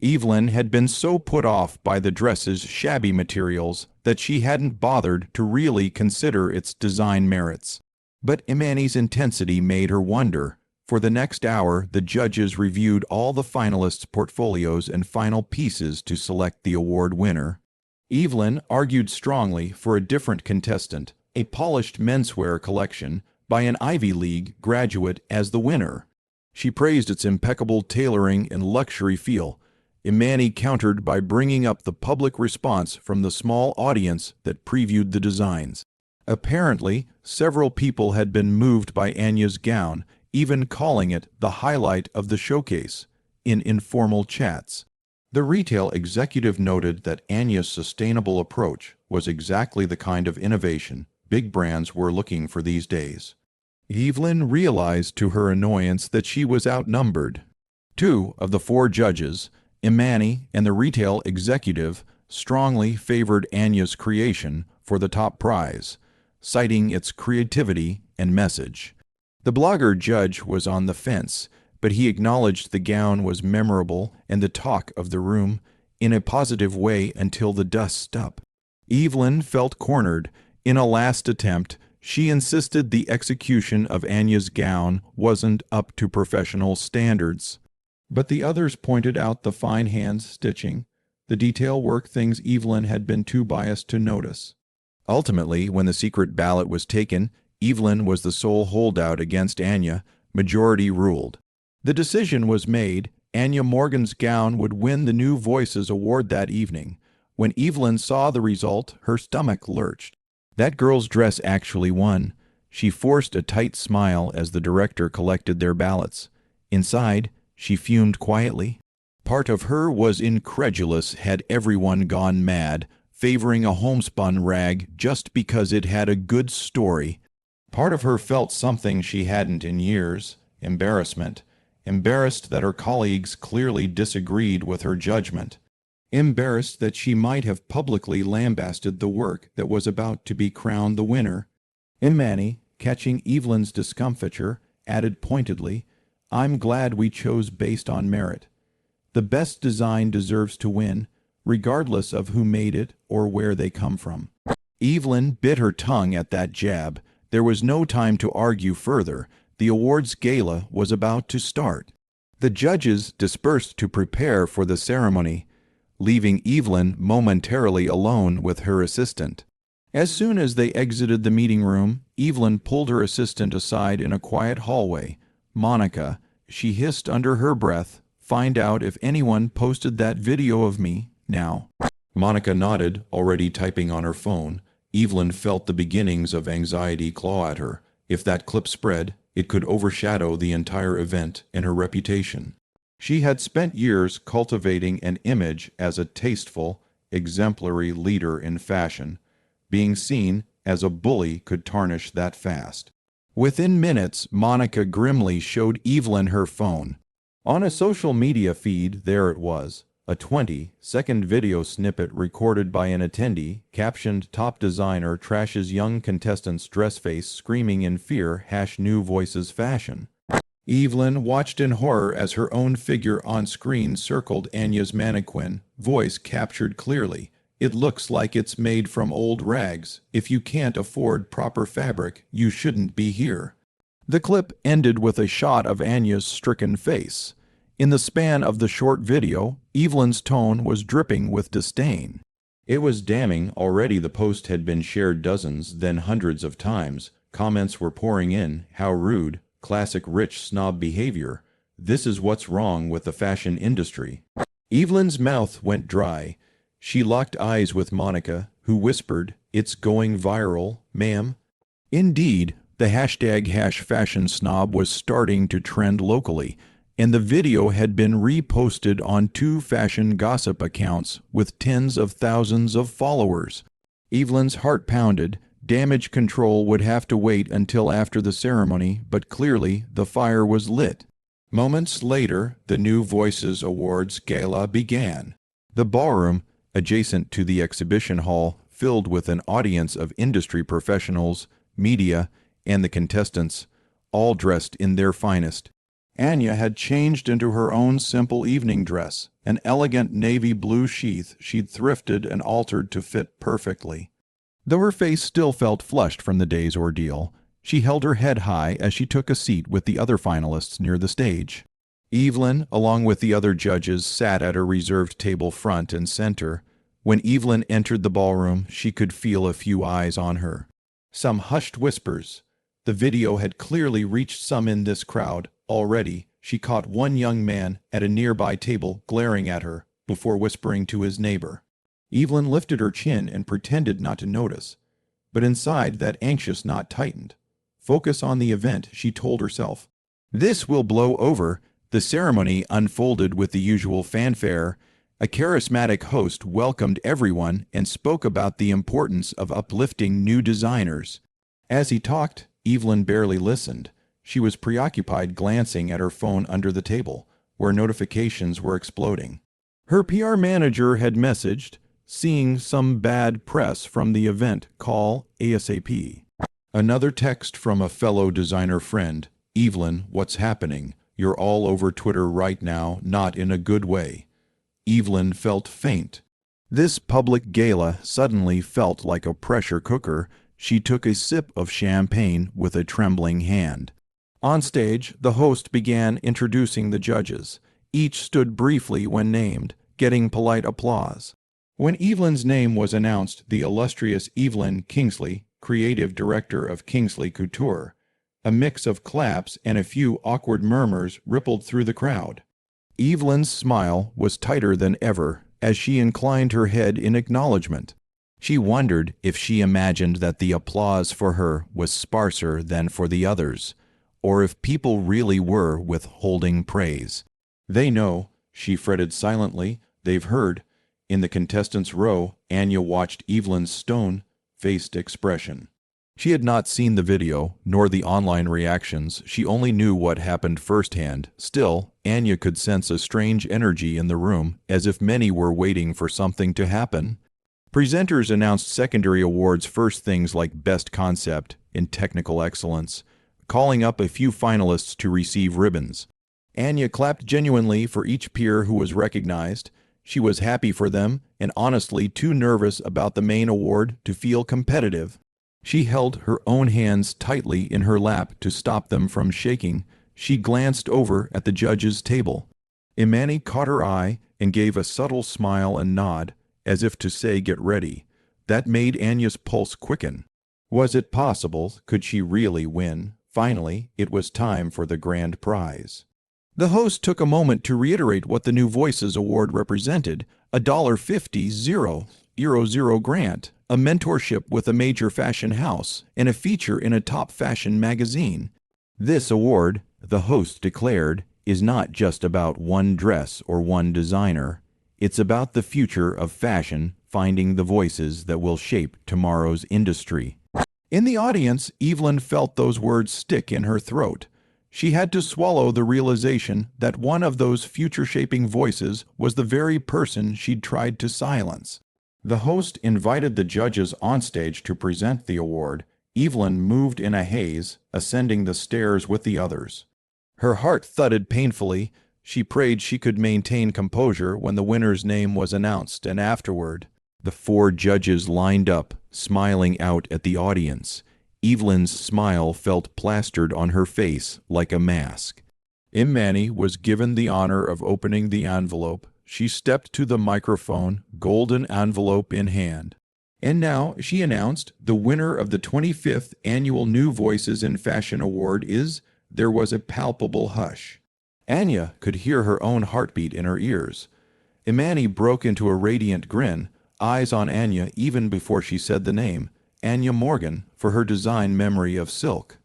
Evelyn had been so put off by the dress's shabby materials that she hadn't bothered to really consider its design merits. But Imani's intensity made her wonder. For the next hour, the judges reviewed all the finalists' portfolios and final pieces to select the award winner. Evelyn argued strongly for a different contestant, a polished menswear collection by an Ivy League graduate as the winner. She praised its impeccable tailoring and luxury feel. Imani countered by bringing up the public response from the small audience that previewed the designs. Apparently, several people had been moved by Anya's gown, even calling it the highlight of the showcase, in informal chats. The retail executive noted that Anya's sustainable approach was exactly the kind of innovation big brands were looking for these days. Evelyn realized to her annoyance that she was outnumbered. 2 of the 4 judges, Imani and the retail executive, strongly favored Anya's creation for the top prize, citing its creativity and message. The blogger judge was on the fence, but he acknowledged the gown was memorable and the talk of the room in a positive way until the dust stuck. Evelyn felt cornered. In a last attempt, she insisted the execution of Anya's gown wasn't up to professional standards. But the others pointed out the fine hand stitching, the detail work, things Evelyn had been too biased to notice. Ultimately, when the secret ballot was taken, Evelyn was the sole holdout against Anya. Majority ruled. The decision was made. Anya Morgan's gown would win the New Voices Award that evening. When Evelyn saw the result, her stomach lurched. That girl's dress actually won. She forced a tight smile as the director collected their ballots. Inside, she fumed quietly. Part of her was incredulous. Had everyone gone mad, favoring a homespun rag just because it had a good story? Part of her felt something she hadn't in years, embarrassment. Embarrassed that her colleagues clearly disagreed with her judgment. Embarrassed that she might have publicly lambasted the work that was about to be crowned the winner. Imani, catching Evelyn's discomfiture, added pointedly, I'm glad we chose based on merit. The best design deserves to win, regardless of who made it or where they come from. Evelyn bit her tongue at that jab. There was no time to argue further. The awards gala was about to start. The judges dispersed to prepare for the ceremony, leaving Evelyn momentarily alone with her assistant. As soon as they exited the meeting room, Evelyn pulled her assistant aside in a quiet hallway. Monica, she hissed under her breath, find out if anyone posted that video of me, now. Monica nodded, already typing on her phone. Evelyn felt the beginnings of anxiety claw at her. If that clip spread, it could overshadow the entire event and her reputation. She had spent years cultivating an image as a tasteful, exemplary leader in fashion. Being seen as a bully could tarnish that fast. Within minutes, Monica grimly showed Evelyn her phone. On a social media feed, there it was, a 20-second video snippet recorded by an attendee, captioned Top Designer Trashes Young Contestant's Dress Face Screaming in Fear #New Voices Fashion. Evelyn watched in horror as her own figure on screen circled Anya's mannequin, voice captured clearly. It looks like it's made from old rags. If you can't afford proper fabric, you shouldn't be here. The clip ended with a shot of Anya's stricken face. In the span of the short video, Evelyn's tone was dripping with disdain. It was damning. Already the post had been shared dozens, then hundreds of times. Comments were pouring in. How rude. Classic rich snob behavior. This is what's wrong with the fashion industry. Evelyn's mouth went dry. She locked eyes with Monica, who whispered, "It's going viral, ma'am." Indeed, the hashtag #FashionSnob was starting to trend locally, and the video had been reposted on 2 fashion gossip accounts with tens of thousands of followers. Evelyn's heart pounded. Damage control would have to wait until after the ceremony, but clearly the fire was lit. Moments later, the New Voices Awards gala began. The ballroom, adjacent to the exhibition hall, filled with an audience of industry professionals, media, and the contestants, all dressed in their finest. Anya had changed into her own simple evening dress, an elegant navy blue sheath she'd thrifted and altered to fit perfectly. Though her face still felt flushed from the day's ordeal, she held her head high as she took a seat with the other finalists near the stage. Evelyn, along with the other judges, sat at her reserved table front and center. When Evelyn entered the ballroom, she could feel a few eyes on her. Some hushed whispers. The video had clearly reached some in this crowd. Already, she caught one young man at a nearby table glaring at her before whispering to his neighbor. Evelyn lifted her chin and pretended not to notice, but inside that anxious knot tightened. Focus on the event, she told herself. This will blow over. The ceremony unfolded with the usual fanfare. A charismatic host welcomed everyone and spoke about the importance of uplifting new designers. As he talked, Evelyn barely listened. She was preoccupied glancing at her phone under the table, where notifications were exploding. Her PR manager had messaged, "Seeing some bad press from the event, call ASAP." Another text from a fellow designer friend, "Evelyn, what's happening? You're all over Twitter right now, not in a good way." Evelyn felt faint. This public gala suddenly felt like a pressure cooker. She took a sip of champagne with a trembling hand. On stage, the host began introducing the judges. Each stood briefly when named, getting polite applause. When Evelyn's name was announced, the illustrious Evelyn Kingsley, creative director of Kingsley Couture, a mix of claps and a few awkward murmurs rippled through the crowd. Evelyn's smile was tighter than ever as she inclined her head in acknowledgement. She wondered if she imagined that the applause for her was sparser than for the others, or if people really were withholding praise. They know, she fretted silently, they've heard. In the contestants' row, Anya watched Evelyn's stone-faced expression. She had not seen the video, nor the online reactions. She only knew what happened firsthand. Still, Anya could sense a strange energy in the room, as if many were waiting for something to happen. Presenters announced secondary awards first, things like Best Concept in Technical Excellence, calling up a few finalists to receive ribbons. Anya clapped genuinely for each peer who was recognized. She was happy for them, and honestly too nervous about the main award to feel competitive. She held her own hands tightly in her lap to stop them from shaking. She glanced over at the judges' table. Imani caught her eye and gave a subtle smile and nod, as if to say, "Get ready." That made Anya's pulse quicken. Was it possible? Could she really win? Finally, it was time for the grand prize. The host took a moment to reiterate what the New Voices Award represented: a $50,000 grant, a mentorship with a major fashion house, and a feature in a top fashion magazine. This award, the host declared, is not just about one dress or one designer. It's about the future of fashion, finding the voices that will shape tomorrow's industry. In the audience, Evelyn felt those words stick in her throat. She had to swallow the realization that one of those future-shaping voices was the very person she'd tried to silence. The host invited the judges onstage to present the award. Evelyn moved in a haze, ascending the stairs with the others. Her heart thudded painfully. She prayed she could maintain composure when the winner's name was announced, and afterward, the four judges lined up, smiling out at the audience. Evelyn's smile felt plastered on her face like a mask. Imani was given the honor of opening the envelope. She stepped to the microphone, golden envelope in hand. And now, she announced, the winner of the 25th Annual New Voices in Fashion Award is... There was a palpable hush. Anya could hear her own heartbeat in her ears. Imani broke into a radiant grin, eyes on Anya even before she said the name, Anya Morgan, for her design memory of silk.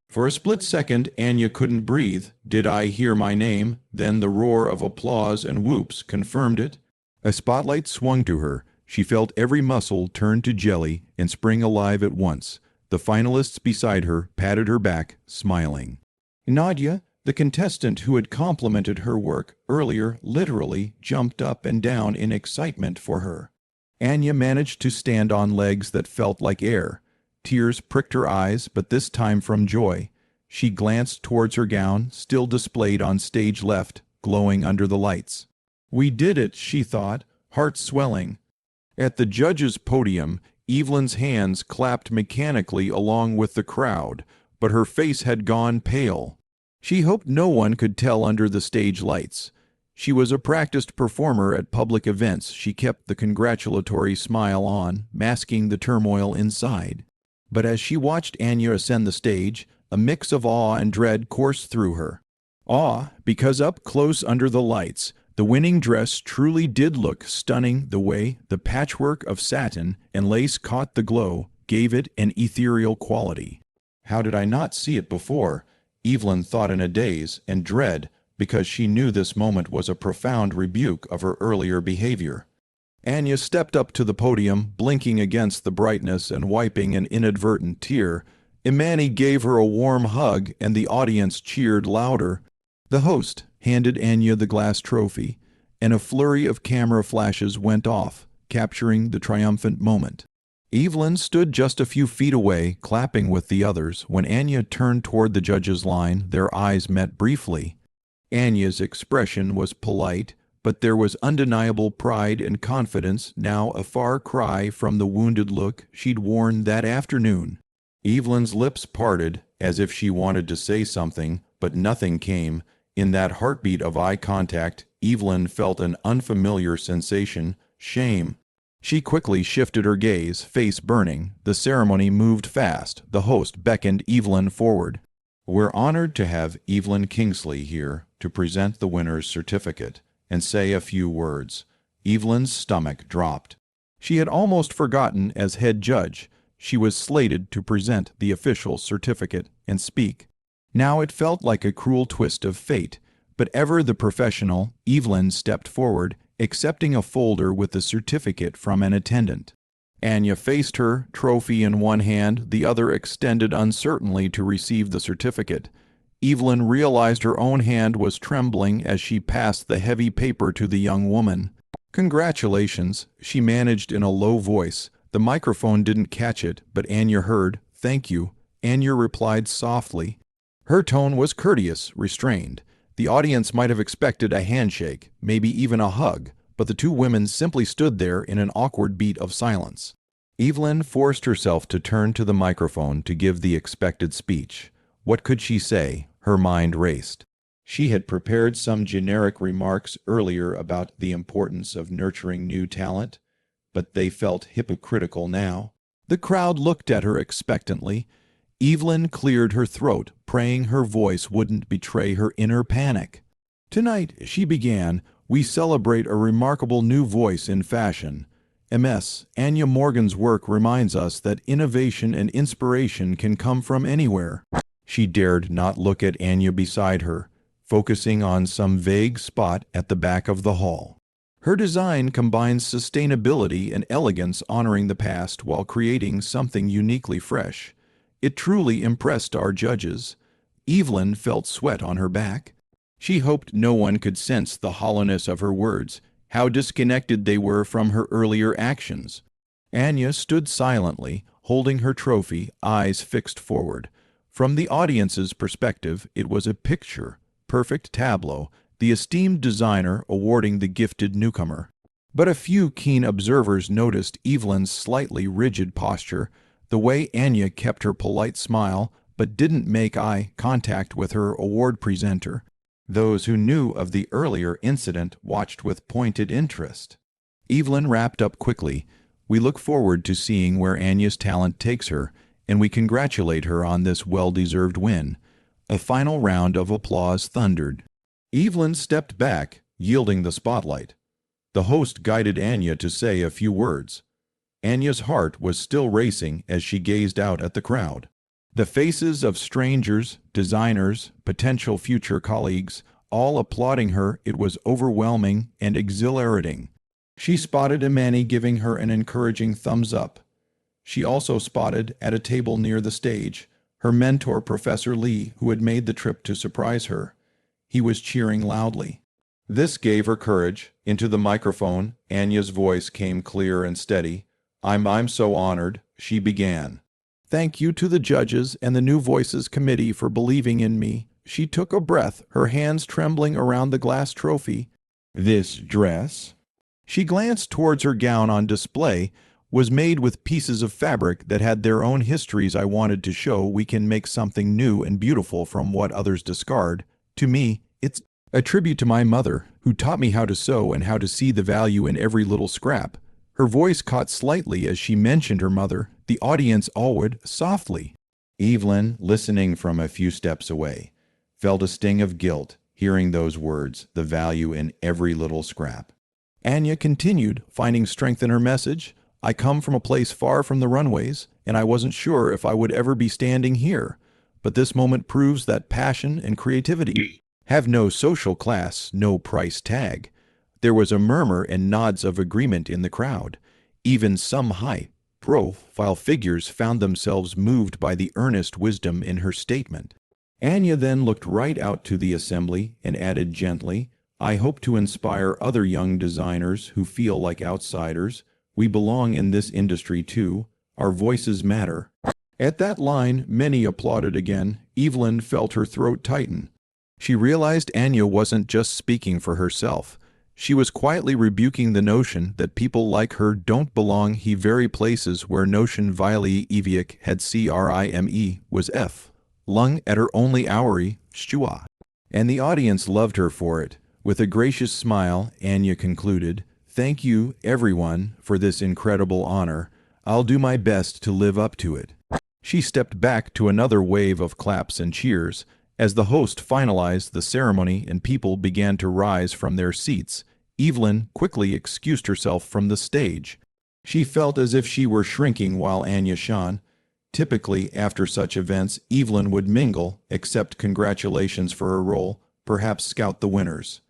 For a split second, Anya couldn't breathe. Did I hear my name? Then the roar of applause and whoops confirmed it. A spotlight swung to her. She felt every muscle turn to jelly and spring alive at once. The finalists beside her patted her back, smiling. Nadia, the contestant who had complimented her work earlier, literally jumped up and down in excitement for her. Anya managed to stand on legs that felt like air. Tears pricked her eyes, but this time from joy. She glanced towards her gown, still displayed on stage left, glowing under the lights. We did it, she thought, heart swelling. At the judges' podium, Evelyn's hands clapped mechanically along with the crowd, but her face had gone pale. She hoped no one could tell under the stage lights. She was a practiced performer at public events. She kept the congratulatory smile on, masking the turmoil inside. But as she watched Anya ascend the stage, a mix of awe and dread coursed through her. Awe, because up close under the lights, the winning dress truly did look stunning. The way the patchwork of satin and lace caught the glow gave it an ethereal quality. How did I not see it before? Evelyn thought in a daze, and dread, because she knew this moment was a profound rebuke of her earlier behavior. Anya stepped up to the podium, blinking against the brightness and wiping an inadvertent tear. Imani gave her a warm hug, and the audience cheered louder. The host handed Anya the glass trophy, and a flurry of camera flashes went off, capturing the triumphant moment. Evelyn stood just a few feet away, clapping with the others. When Anya turned toward the judges' line, their eyes met briefly. Anya's expression was polite, but there was undeniable pride and confidence, now a far cry from the wounded look she'd worn that afternoon. Evelyn's lips parted, as if she wanted to say something, but nothing came. In that heartbeat of eye contact, Evelyn felt an unfamiliar sensation, shame. She quickly shifted her gaze, face burning. The ceremony moved fast. The host beckoned Evelyn forward. We're honored to have Evelyn Kingsley here to present the winner's certificate and say a few words. Evelyn's stomach dropped. She had almost forgotten as head judge. She was slated to present the official certificate and speak. Now it felt like a cruel twist of fate. But ever the professional, Evelyn stepped forward, accepting a folder with the certificate from an attendant. Anya faced her, trophy in one hand, the other extended uncertainly to receive the certificate. Evelyn realized her own hand was trembling as she passed the heavy paper to the young woman. Congratulations, she managed in a low voice. The microphone didn't catch it, but Anya heard. Thank you. Anya replied softly. Her tone was courteous, restrained. The audience might have expected a handshake, maybe even a hug, but the two women simply stood there in an awkward beat of silence. Evelyn forced herself to turn to the microphone to give the expected speech. What could she say? Her mind raced. She had prepared some generic remarks earlier about the importance of nurturing new talent, but they felt hypocritical now. The crowd looked at her expectantly. Evelyn cleared her throat, praying her voice wouldn't betray her inner panic. Tonight, she began, we celebrate a remarkable new voice in fashion. Ms. Anya Morgan's work reminds us that innovation and inspiration can come from anywhere. She dared not look at Anya beside her, focusing on some vague spot at the back of the hall. Her design combines sustainability and elegance, honoring the past while creating something uniquely fresh. It truly impressed our judges. Evelyn felt sweat on her back. She hoped no one could sense the hollowness of her words, how disconnected they were from her earlier actions. Anya stood silently, holding her trophy, eyes fixed forward. From the audience's perspective, it was a picture, perfect tableau, the esteemed designer awarding the gifted newcomer. But a few keen observers noticed Evelyn's slightly rigid posture, the way Anya kept her polite smile but didn't make eye contact with her award presenter. Those who knew of the earlier incident watched with pointed interest. Evelyn wrapped up quickly. We look forward to seeing where Anya's talent takes her, and we congratulate her on this well-deserved win. A final round of applause thundered. Evelyn stepped back, yielding the spotlight. The host guided Anya to say a few words. Anya's heart was still racing as she gazed out at the crowd. The faces of strangers, designers, potential future colleagues, all applauding her. It was overwhelming and exhilarating. She spotted Imani giving her an encouraging thumbs up. She also spotted, at a table near the stage, her mentor Professor Lee, who had made the trip to surprise her. He was cheering loudly. This gave her courage. Into the microphone, Anya's voice came clear and steady. I'm so honored," she began. "Thank you to the judges and the New Voices Committee for believing in me." She took a breath, her hands trembling around the glass trophy. "This dress?" She glanced towards her gown on display, was made with pieces of fabric that had their own histories. "I wanted to show we can make something new and beautiful from what others discard. To me, it's a tribute to my mother, who taught me how to sew and how to see the value in every little scrap." Her voice caught slightly as she mentioned her mother. The audience awed softly. Evelyn, listening from a few steps away, felt a sting of guilt hearing those words, the value in every little scrap. Anya continued, finding strength in her message. "I come from a place far from the runways, and I wasn't sure if I would ever be standing here. But this moment proves that passion and creativity have no social class, no price tag." There was a murmur and nods of agreement in the crowd. Even some high-profile figures found themselves moved by the earnest wisdom in her statement. Anya then looked right out to the assembly and added gently, "I hope to inspire other young designers who feel like outsiders. We belong in this industry too. Our voices matter." At that line, many applauded again. Evelyn felt her throat tighten. She realized Anya wasn't just speaking for herself. She was quietly rebuking the notion that people like her don't belong he very places where notion vile evic had crime was f. Lung at her only houri, stua. And the audience loved her for it. With a gracious smile, Anya concluded, "Thank you, everyone, for this incredible honor. I'll do my best to live up to it." She stepped back to another wave of claps and cheers. As the host finalized the ceremony and people began to rise from their seats, Evelyn quickly excused herself from the stage. She felt as if she were shrinking while Anya shone. Typically, after such events, Evelyn would mingle, accept congratulations for her role, perhaps scout the winners.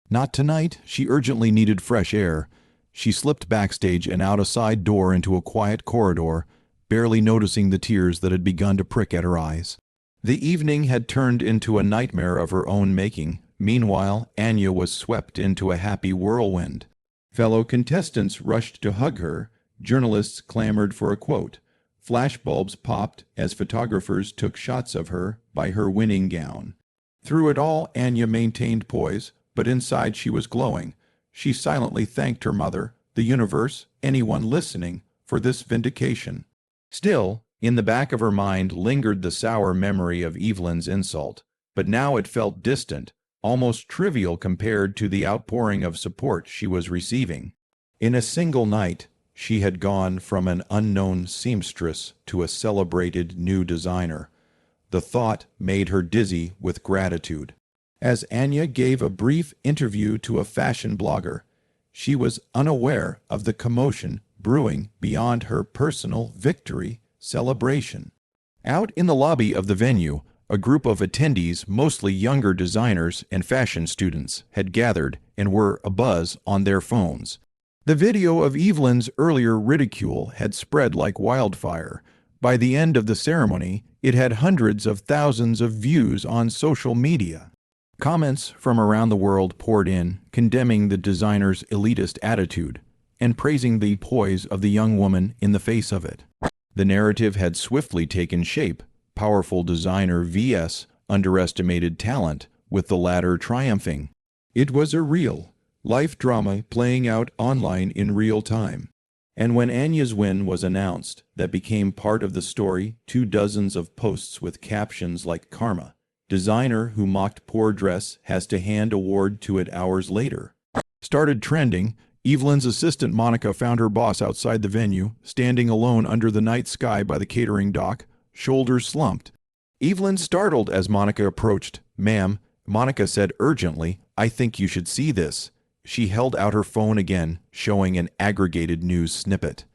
Not tonight. She urgently needed fresh air. She slipped backstage and out a side door into a quiet corridor, barely noticing the tears that had begun to prick at her eyes. The evening had turned into a nightmare of her own making. Meanwhile, Anya was swept into a happy whirlwind. Fellow contestants rushed to hug her. Journalists clamored for a quote. Flashbulbs popped as photographers took shots of her by her winning gown. Through it all, Anya maintained poise, but inside she was glowing. She silently thanked her mother, the universe, anyone listening, for this vindication. Still, in the back of her mind lingered the sour memory of Evelyn's insult, but now it felt distant, almost trivial compared to the outpouring of support she was receiving. In a single night, she had gone from an unknown seamstress to a celebrated new designer. The thought made her dizzy with gratitude. As Anya gave a brief interview to a fashion blogger, she was unaware of the commotion brewing beyond her personal victory celebration. Out in the lobby of the venue, a group of attendees, mostly younger designers and fashion students, had gathered and were abuzz on their phones. The video of Evelyn's earlier ridicule had spread like wildfire. By the end of the ceremony, it had hundreds of thousands of views on social media. Comments from around the world poured in, condemning the designer's elitist attitude and praising the poise of the young woman in the face of it. The narrative had swiftly taken shape. Powerful designer vs. underestimated talent, with the latter triumphing. It was a real life drama playing out online in real time. And when Anya's win was announced, that became part of the story, 24 of posts with captions like "Karma. Designer who mocked poor dress has to hand award to it hours later" started trending. Evelyn's assistant Monica found her boss outside the venue, standing alone under the night sky by the catering dock, shoulders slumped. Evelyn startled as Monica approached. "Ma'am," Monica said urgently, "I think you should see this." She held out her phone again, showing an aggregated news snippet.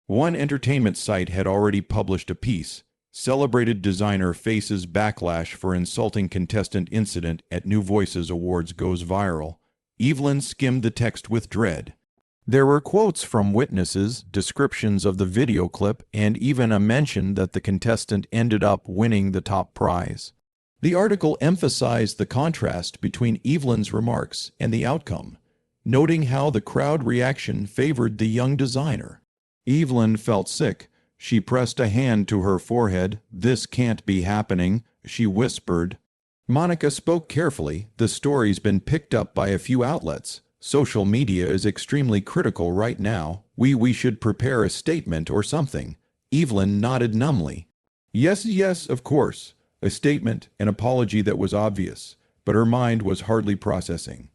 One entertainment site had already published a piece. Celebrated designer faces backlash for insulting contestant incident at New Voices Awards goes viral. Evelyn skimmed the text with dread. There were quotes from witnesses, descriptions of the video clip, and even a mention that the contestant ended up winning the top prize. The article emphasized the contrast between Evelyn's remarks and the outcome, noting how the crowd reaction favored the young designer. Evelyn felt sick. She pressed a hand to her forehead. "This can't be happening," she whispered. Monica spoke carefully. "The story's been picked up by a few outlets. Social media is extremely critical right now. We should prepare a statement or something." Evelyn nodded numbly. Yes, of course. A statement, an apology that was obvious, but her mind was hardly processing.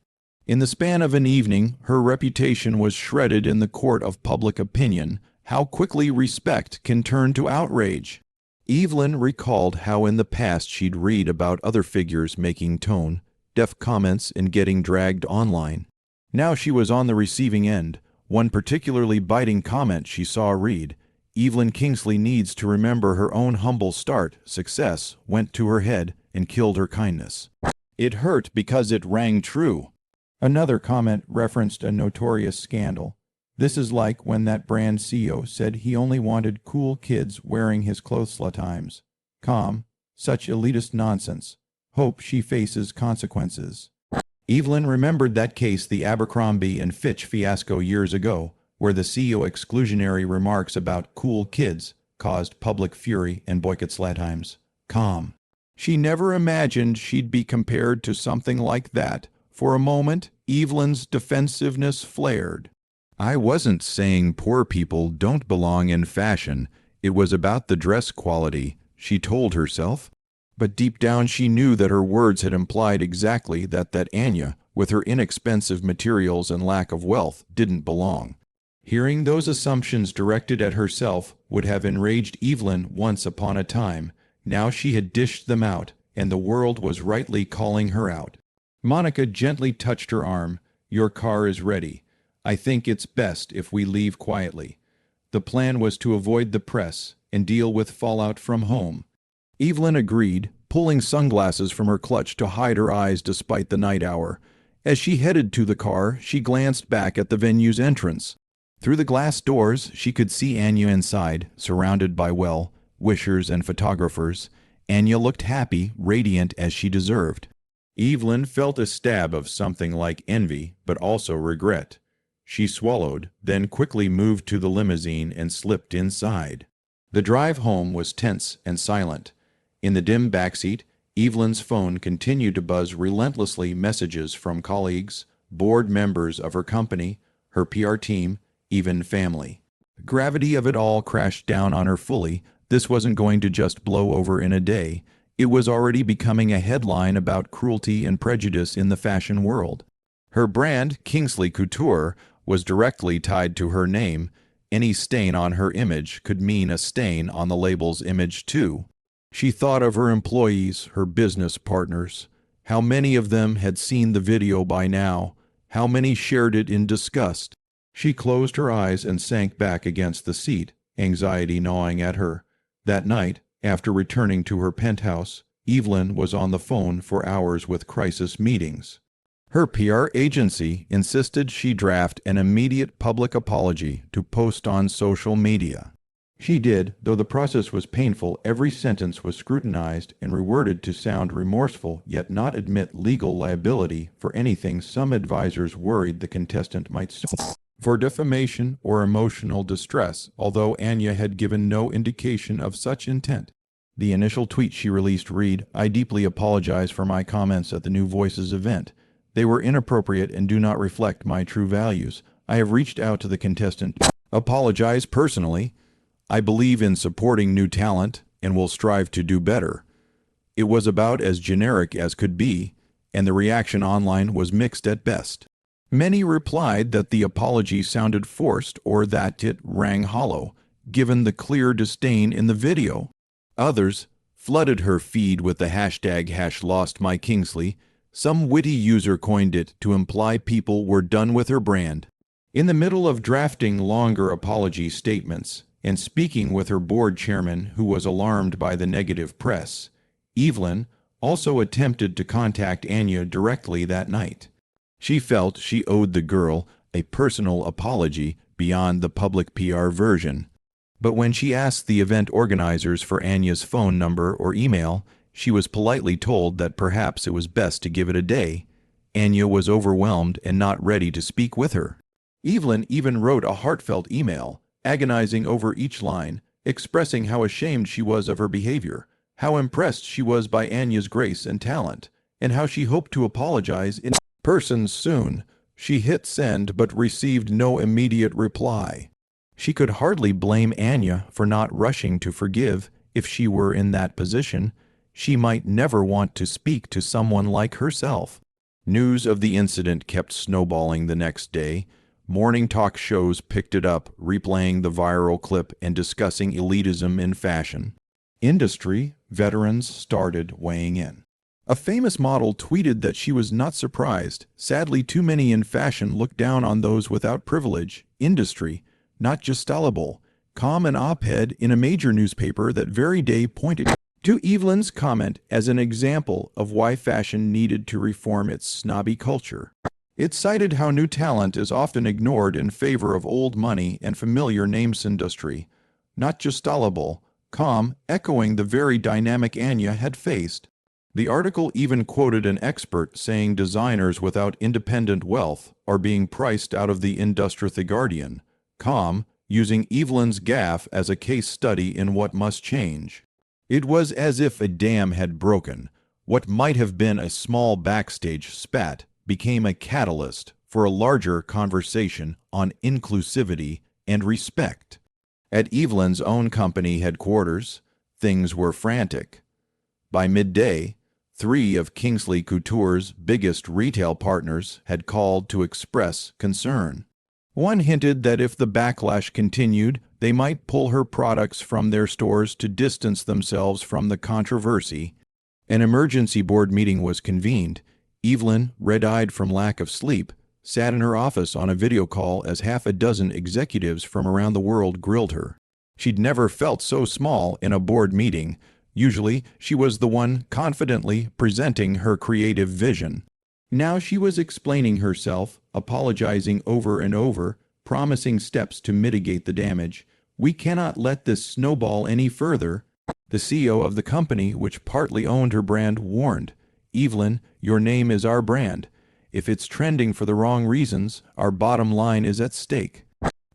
In the span of an evening, her reputation was shredded in the court of public opinion. How quickly respect can turn to outrage. Evelyn recalled how in the past she'd read about other figures making tone-deaf comments and getting dragged online. Now she was on the receiving end. One particularly biting comment she saw read, "Evelyn Kingsley needs to remember her own humble start. Success went to her head and killed her kindness." It hurt because it rang true. Another comment referenced a notorious scandal. "This is like when that brand CEO said he only wanted cool kids wearing his clothes at times. Such elitist nonsense. Hope she faces consequences." Evelyn remembered that case, the Abercrombie and Fitch fiasco years ago, where the CEO exclusionary remarks about cool kids caused public fury and boycotts times. She never imagined she'd be compared to something like that. For a moment, Evelyn's defensiveness flared. "I wasn't saying poor people don't belong in fashion. It was about the dress quality," she told herself. But deep down she knew that her words had implied exactly that Anya, with her inexpensive materials and lack of wealth, didn't belong. Hearing those assumptions directed at herself would have enraged Evelyn once upon a time. Now she had dished them out, and the world was rightly calling her out. Monica gently touched her arm. "Your car is ready. I think it's best if we leave quietly." The plan was to avoid the press and deal with fallout from home. Evelyn agreed, pulling sunglasses from her clutch to hide her eyes despite the night hour. As she headed to the car, she glanced back at the venue's entrance. Through the glass doors, she could see Anya inside, surrounded by well-wishers and photographers. Anya looked happy, radiant as she deserved. Evelyn felt a stab of something like envy, but also regret. She swallowed, then quickly moved to the limousine and slipped inside. The drive home was tense and silent. In the dim backseat, Evelyn's phone continued to buzz relentlessly, messages from colleagues, board members of her company, her PR team, even family. The gravity of it all crashed down on her fully. This wasn't going to just blow over in a day. It was already becoming a headline about cruelty and prejudice in the fashion world. Her brand, Kingsley Couture, was directly tied to her name. Any stain on her image could mean a stain on the label's image too. She thought of her employees, her business partners. How many of them had seen the video by now? How many shared it in disgust? She closed her eyes and sank back against the seat, anxiety gnawing at her. That night, after returning to her penthouse, Evelyn was on the phone for hours with crisis meetings. Her PR agency insisted she draft an immediate public apology to post on social media. She did, though the process was painful. Every sentence was scrutinized and reworded to sound remorseful, yet not admit legal liability for anything some advisors worried the contestant might sue for defamation or emotional distress, although Anya had given no indication of such intent. The initial tweet she released read, "I deeply apologize for my comments at the New Voices event. They were inappropriate and do not reflect my true values. I have reached out to the contestant. Apologize personally. I believe in supporting new talent and will strive to do better." It was about as generic as could be, and the reaction online was mixed at best. Many replied that the apology sounded forced or that it rang hollow, given the clear disdain in the video. Others flooded her feed with the hashtag #LostMyKingsley. Some witty user coined it to imply people were done with her brand. In the middle of drafting longer apology statements and speaking with her board chairman, who was alarmed by the negative press, Evelyn also attempted to contact Anya directly that night. She felt she owed the girl a personal apology beyond the public PR version. But when she asked the event organizers for Anya's phone number or email, she was politely told that perhaps it was best to give it a day. Anya was overwhelmed and not ready to speak with her. Evelyn even wrote a heartfelt email, agonizing over each line, expressing how ashamed she was of her behavior, how impressed she was by Anya's grace and talent, and how she hoped to apologize in person soon. She hit send but received no immediate reply. She could hardly blame Anya for not rushing to forgive. If she were in that position, she might never want to speak to someone like herself. News of the incident kept snowballing the next day. Morning talk shows picked it up, replaying the viral clip and discussing elitism in fashion. Industry veterans started weighing in. A famous model tweeted that she was not surprised. Sadly, too many in fashion look down on those without privilege. Industry, not justiciable. An op-ed in a major newspaper that very day pointed to Evelyn's comment as an example of why fashion needed to reform its snobby culture. It cited how new talent is often ignored in favor of old money and familiar names. Industry, not justiciable. Echoing the very dynamic Anya had faced. The article even quoted an expert saying designers without independent wealth are being priced out of the industry. The Guardian, using Evelyn's gaffe as a case study in what must change. It was as if a dam had broken. What might have been a small backstage spat became a catalyst for a larger conversation on inclusivity and respect. At Evelyn's own company headquarters, things were frantic. By midday, 3 of Kingsley Couture's biggest retail partners had called to express concern. One hinted that if the backlash continued, they might pull her products from their stores to distance themselves from the controversy. An emergency board meeting was convened. Evelyn, red-eyed from lack of sleep, sat in her office on a video call as half a dozen executives from around the world grilled her. She'd never felt so small in a board meeting. Usually, she was the one confidently presenting her creative vision. Now she was explaining herself, apologizing over and over, promising steps to mitigate the damage. "We cannot let this snowball any further," the CEO of the company, which partly owned her brand, warned. "Evelyn, your name is our brand. If it's trending for the wrong reasons, our bottom line is at stake."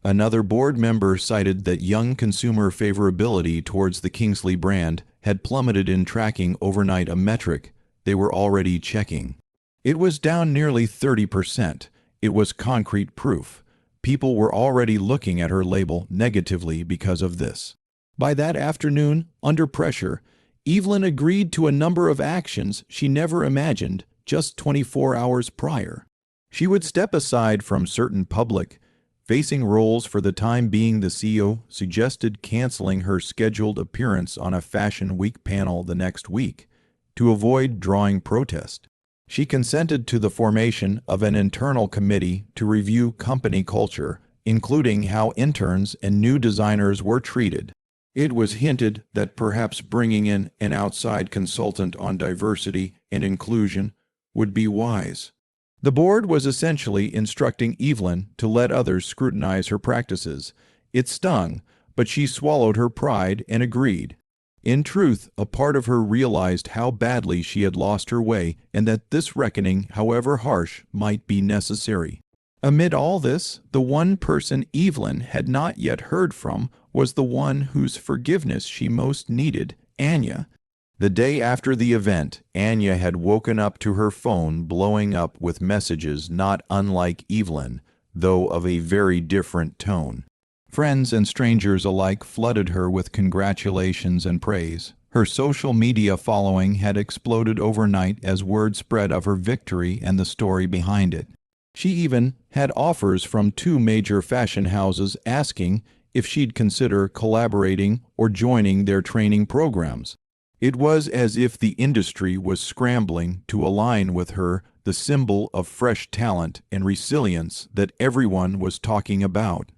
Another board member cited that young consumer favorability towards the Kingsley brand had plummeted in tracking overnight, a metric they were already checking. It was down nearly 30%. It was concrete proof. People were already looking at her label negatively because of this. By that afternoon, under pressure, Evelyn agreed to a number of actions she never imagined just 24 hours prior. She would step aside from certain public-facing roles for the time being. The CEO suggested canceling her scheduled appearance on a Fashion Week panel the next week to avoid drawing protest. She consented to the formation of an internal committee to review company culture, including how interns and new designers were treated. It was hinted that perhaps bringing in an outside consultant on diversity and inclusion would be wise. The board was essentially instructing Evelyn to let others scrutinize her practices. It stung, but she swallowed her pride and agreed. In truth, a part of her realized how badly she had lost her way and that this reckoning, however harsh, might be necessary. Amid all this, the one person Evelyn had not yet heard from was the one whose forgiveness she most needed, Anya. The day after the event, Anya had woken up to her phone blowing up with messages not unlike Evelyn, though of a very different tone. Friends and strangers alike flooded her with congratulations and praise. Her social media following had exploded overnight as word spread of her victory and the story behind it. She even had offers from 2 major fashion houses asking if she'd consider collaborating or joining their training programs. It was as if the industry was scrambling to align with her, the symbol of fresh talent and resilience that everyone was talking about.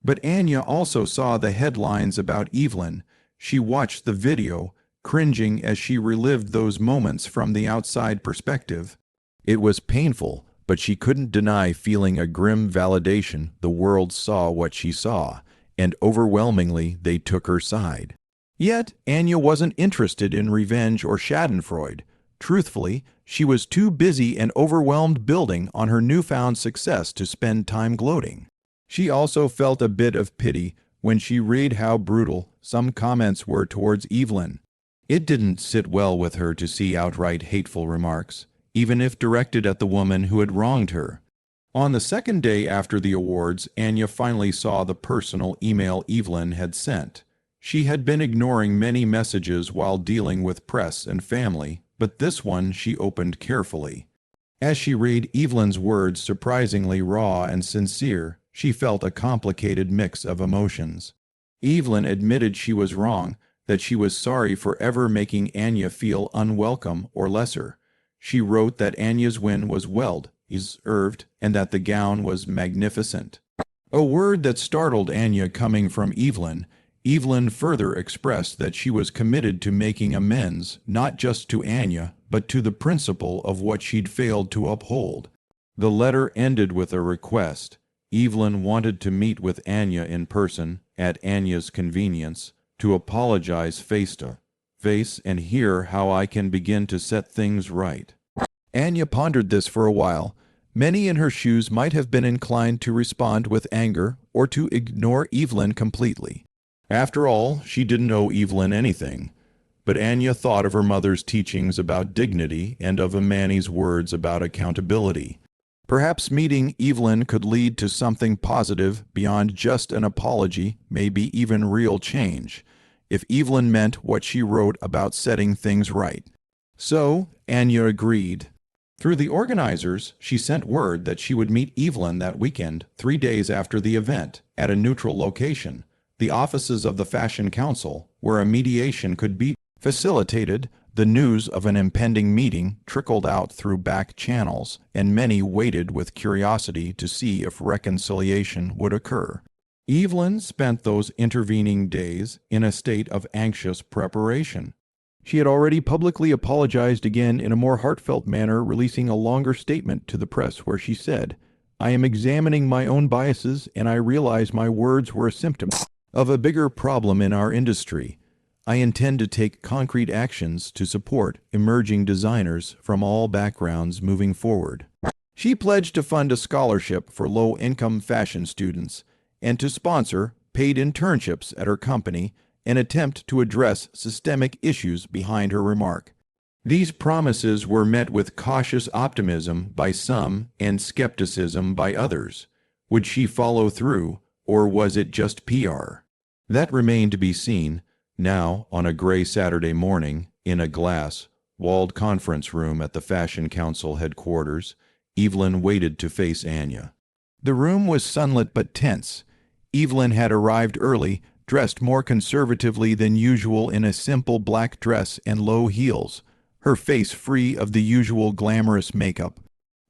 But Anya also saw the headlines about Evelyn. She watched the video, cringing as she relived those moments from the outside perspective. It was painful, but she couldn't deny feeling a grim validation. The world saw what she saw, and overwhelmingly they took her side. Yet, Anya wasn't interested in revenge or schadenfreude. Truthfully, she was too busy and overwhelmed building on her newfound success to spend time gloating. She also felt a bit of pity when she read how brutal some comments were towards Evelyn. It didn't sit well with her to see outright hateful remarks, even if directed at the woman who had wronged her. On the second day after the awards, Anya finally saw the personal email Evelyn had sent. She had been ignoring many messages while dealing with press and family, but this one she opened carefully. As she read Evelyn's words, surprisingly raw and sincere, she felt a complicated mix of emotions. Evelyn admitted she was wrong, that she was sorry for ever making Anya feel unwelcome or lesser. She wrote that Anya's win was well deserved and that the gown was magnificent. A word that startled Anya coming from Evelyn. Evelyn further expressed that she was committed to making amends, not just to Anya, but to the principle of what she'd failed to uphold. The letter ended with a request. Evelyn wanted to meet with Anya in person, at Anya's convenience, to apologize face to face and hear how I can begin to set things right. Anya pondered this for a while. Many in her shoes might have been inclined to respond with anger or to ignore Evelyn completely. After all, she didn't owe Evelyn anything. But Anya thought of her mother's teachings about dignity and of Imani's words about accountability. Perhaps meeting Evelyn could lead to something positive beyond just an apology, maybe even real change, if Evelyn meant what she wrote about setting things right. So, Anya agreed. Through the organizers, she sent word that she would meet Evelyn that weekend, 3 days after the event, at a neutral location, the offices of the Fashion Council, where a mediation could be facilitated. The news of an impending meeting trickled out through back channels, and many waited with curiosity to see if reconciliation would occur. Evelyn spent those intervening days in a state of anxious preparation. She had already publicly apologized again in a more heartfelt manner, releasing a longer statement to the press where she said, "I am examining my own biases, and I realize my words were a symptom of a bigger problem in our industry. I intend to take concrete actions to support emerging designers from all backgrounds moving forward." She pledged to fund a scholarship for low-income fashion students and to sponsor paid internships at her company, an attempt to address systemic issues behind her remark. These promises were met with cautious optimism by some and skepticism by others. Would she follow through, or was it just PR? That remained to be seen. Now, on a gray Saturday morning, in a glass-walled conference room at the Fashion Council headquarters, Evelyn waited to face Anya. The room was sunlit but tense. Evelyn had arrived early, dressed more conservatively than usual in a simple black dress and low heels, her face free of the usual glamorous makeup.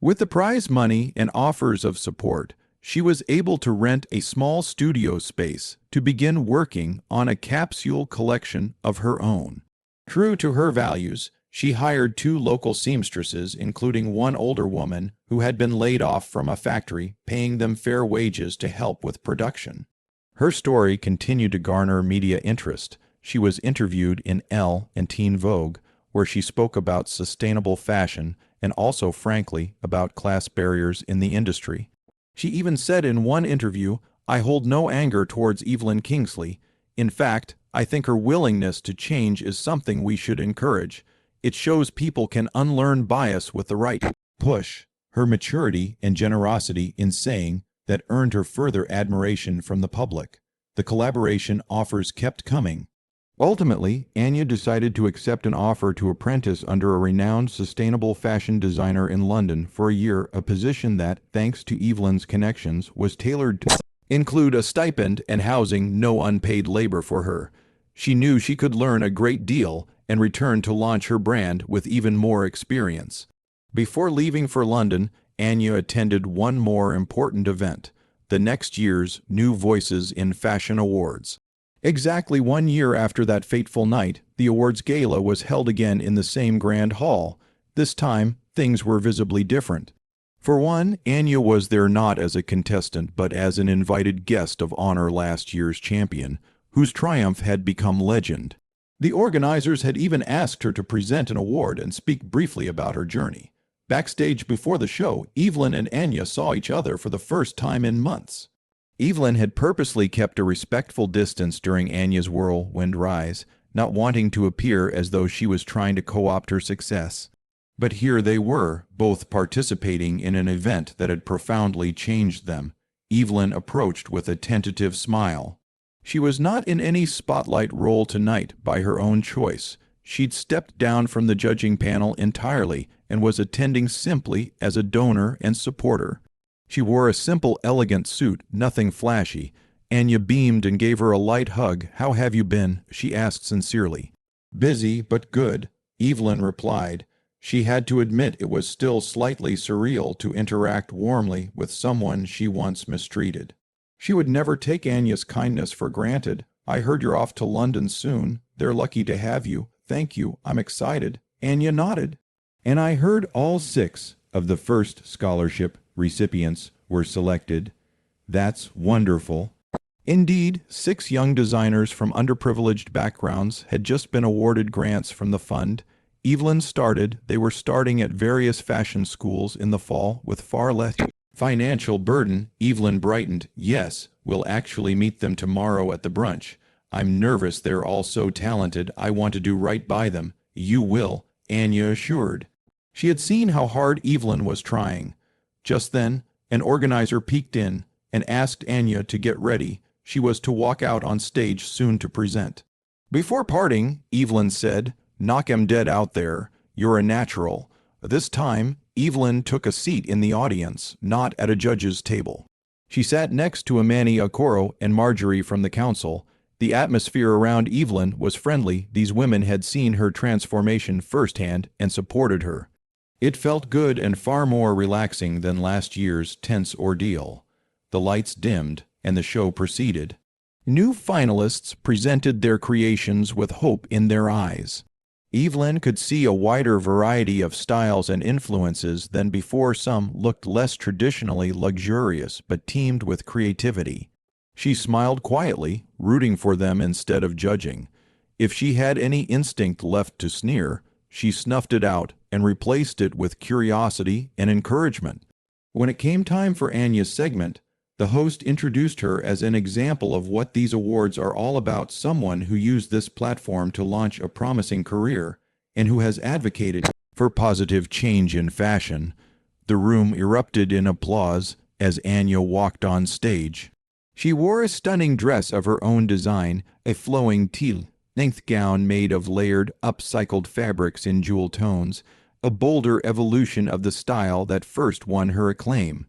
With the prize money and offers of support, she was able to rent a small studio space to begin working on a capsule collection of her own. True to her values, she hired 2 local seamstresses, including one older woman who had been laid off from a factory, paying them fair wages to help with production. Her story continued to garner media interest. She was interviewed in Elle and Teen Vogue, where she spoke about sustainable fashion and also, frankly, about class barriers in the industry. She even said in one interview, "I hold no anger towards Evelyn Kingsley. In fact, I think her willingness to change is something we should encourage. It shows people can unlearn bias with the right push. Her maturity and generosity in saying that earned her further admiration from the public. The collaboration offers kept coming. Ultimately, Anya decided to accept an offer to apprentice under a renowned sustainable fashion designer in London for a year, a position that, thanks to Evelyn's connections, was tailored to include a stipend and housing, no unpaid labor for her. She knew she could learn a great deal and return to launch her brand with even more experience. Before leaving for London, Anya attended one more important event, the next year's New Voices in Fashion Awards. Exactly 1 year after that fateful night, the awards gala was held again in the same grand hall. This time, things were visibly different. For one, Anya was there not as a contestant but as an invited guest of honor, last year's champion, whose triumph had become legend. The organizers had even asked her to present an award and speak briefly about her journey. Backstage before the show, Evelyn and Anya saw each other for the first time in months. Evelyn had purposely kept a respectful distance during Anya's whirlwind rise, not wanting to appear as though she was trying to co-opt her success. But here they were, both participating in an event that had profoundly changed them. Evelyn approached with a tentative smile. She was not in any spotlight role tonight by her own choice. She'd stepped down from the judging panel entirely and was attending simply as a donor and supporter. She wore a simple, elegant suit, nothing flashy. Anya beamed and gave her a light hug. "How have you been?" she asked sincerely. "Busy, but good," Evelyn replied. She had to admit it was still slightly surreal to interact warmly with someone she once mistreated. She would never take Anya's kindness for granted. "I heard you're off to London soon. They're lucky to have you." "Thank you. I'm excited." Anya nodded. "And I heard all 6 of the first scholarship recipients were selected." "That's wonderful." Indeed, 6 young designers from underprivileged backgrounds had just been awarded grants from the fund. Evelyn started. They were starting at various fashion schools in the fall with far less financial burden. Evelyn brightened. "Yes, we'll actually meet them tomorrow at the brunch. I'm nervous. They're all so talented. I want to do right by them." "You will," Anya assured. She had seen how hard Evelyn was trying. Just then, an organizer peeked in and asked Anya to get ready. She was to walk out on stage soon to present. Before parting, Evelyn said, "Knock 'em dead out there. You're a natural." This time, Evelyn took a seat in the audience, not at a judge's table. She sat next to Amani Okoro and Marjorie from the council. The atmosphere around Evelyn was friendly. These women had seen her transformation firsthand and supported her. It felt good and far more relaxing than last year's tense ordeal. The lights dimmed, and the show proceeded. New finalists presented their creations with hope in their eyes. Evelyn could see a wider variety of styles and influences than before. Some looked less traditionally luxurious but teemed with creativity. She smiled quietly, rooting for them instead of judging. If she had any instinct left to sneer, she snuffed it out and replaced it with curiosity and encouragement. When it came time for Anya's segment, the host introduced her as an example of what these awards are all about, someone who used this platform to launch a promising career and who has advocated for positive change in fashion. The room erupted in applause as Anya walked on stage. She wore a stunning dress of her own design, a flowing teal-length gown made of layered, upcycled fabrics in jewel tones, a bolder evolution of the style that first won her acclaim.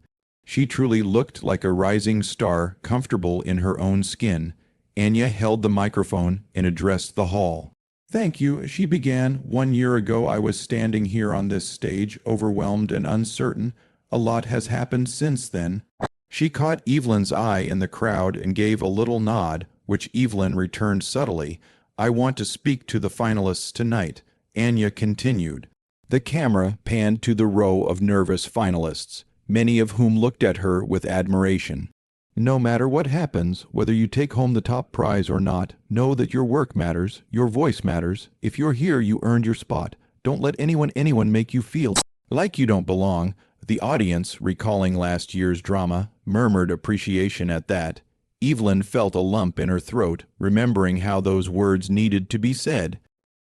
She truly looked like a rising star, comfortable in her own skin. Anya held the microphone and addressed the hall. "Thank you," she began. "1 year ago I was standing here on this stage, overwhelmed and uncertain. A lot has happened since then." She caught Evelyn's eye in the crowd and gave a little nod, which Evelyn returned subtly. "I want to speak to the finalists tonight," Anya continued. The camera panned to the row of nervous finalists, many of whom looked at her with admiration. "No matter what happens, whether you take home the top prize or not, know that your work matters, your voice matters. If you're here, you earned your spot. Don't let anyone make you feel like you don't belong." The audience, recalling last year's drama, murmured appreciation at that. Evelyn felt a lump in her throat, remembering how those words needed to be said.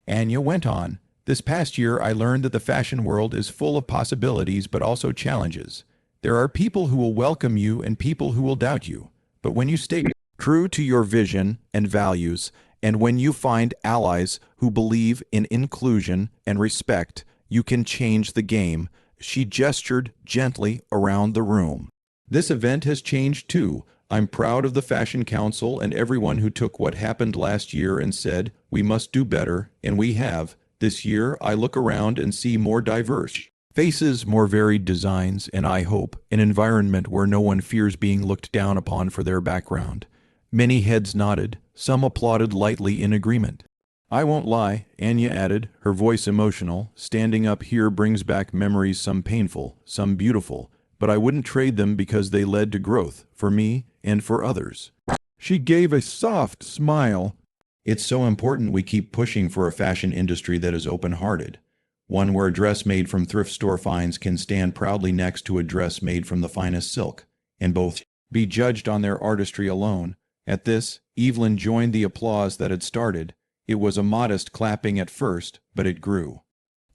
Anya went on, "This past year I learned that the fashion world is full of possibilities but also challenges. There are people who will welcome you and people who will doubt you. But when you stay true to your vision and values, and when you find allies who believe in inclusion and respect, you can change the game." She gestured gently around the room. "This event has changed too. I'm proud of the Fashion Council and everyone who took what happened last year and said, we must do better, and we have. This year, I look around and see more diverse faces, more varied designs, and I hope an environment where no one fears being looked down upon for their background." Many heads nodded, some applauded lightly in agreement. "I won't lie," Anya added, her voice emotional. "Standing up here brings back memories, some painful, some beautiful, but I wouldn't trade them because they led to growth, for me and for others." She gave a soft smile. "It's so important we keep pushing for a fashion industry that is open-hearted. One where a dress made from thrift store finds can stand proudly next to a dress made from the finest silk, and both be judged on their artistry alone." At this, Evelyn joined the applause that had started. It was a modest clapping at first, but it grew.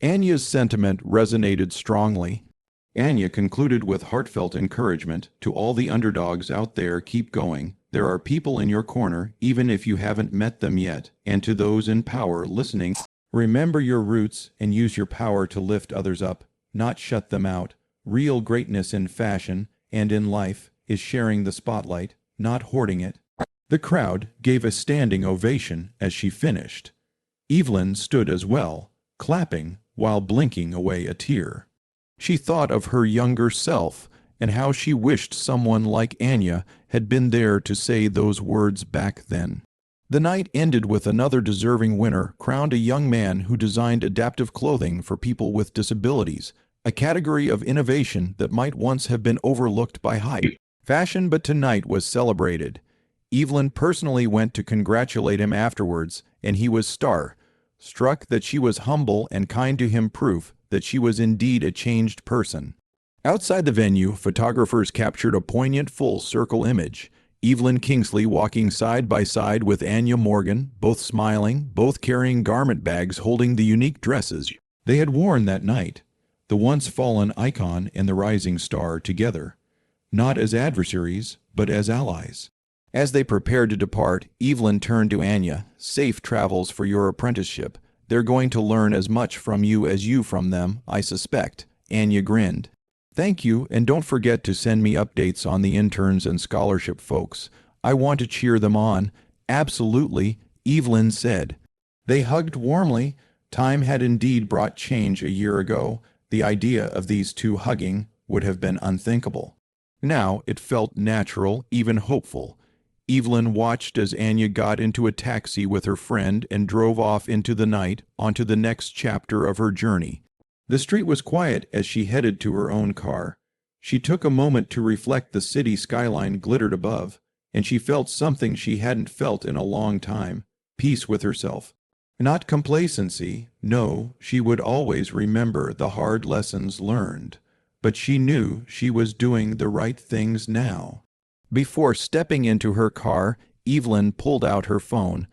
Anya's sentiment resonated strongly. Anya concluded with heartfelt encouragement to all the underdogs out there, keep going. There are people in your corner, even if you haven't met them yet, and to those in power listening, remember your roots and use your power to lift others up, not shut them out. Real greatness in fashion and in life is sharing the spotlight, not hoarding it. The crowd gave a standing ovation as she finished. Evelyn stood as well, clapping while blinking away a tear. She thought of her younger self and how she wished someone like Anya had been there to say those words back then. The night ended with another deserving winner crowned, a young man who designed adaptive clothing for people with disabilities, a category of innovation that might once have been overlooked by high fashion but tonight was celebrated. Evelyn personally went to congratulate him afterwards, and he was struck that she was humble and kind to him, proof that she was indeed a changed person. Outside the venue, photographers captured a poignant full-circle image. Evelyn Kingsley walking side by side with Anya Morgan, both smiling, both carrying garment bags holding the unique dresses they had worn that night. The once fallen icon and the rising star together, not as adversaries, but as allies. As they prepared to depart, Evelyn turned to Anya. "Safe travels for your apprenticeship. They're going to learn as much from you as you from them, I suspect." Anya grinned. "Thank you, and don't forget to send me updates on the interns and scholarship folks. I want to cheer them on." "Absolutely," Evelyn said. They hugged warmly. Time had indeed brought change a year ago. The idea of these two hugging would have been unthinkable. Now it felt natural, even hopeful. Evelyn watched as Anya got into a taxi with her friend and drove off into the night, onto the next chapter of her journey. The street was quiet as she headed to her own car. She took a moment to reflect. The city skyline glittered above, and she felt something she hadn't felt in a long time, peace with herself. Not complacency, no, she would always remember the hard lessons learned, but she knew she was doing the right things now. Before stepping into her car, Evelyn pulled out her phone.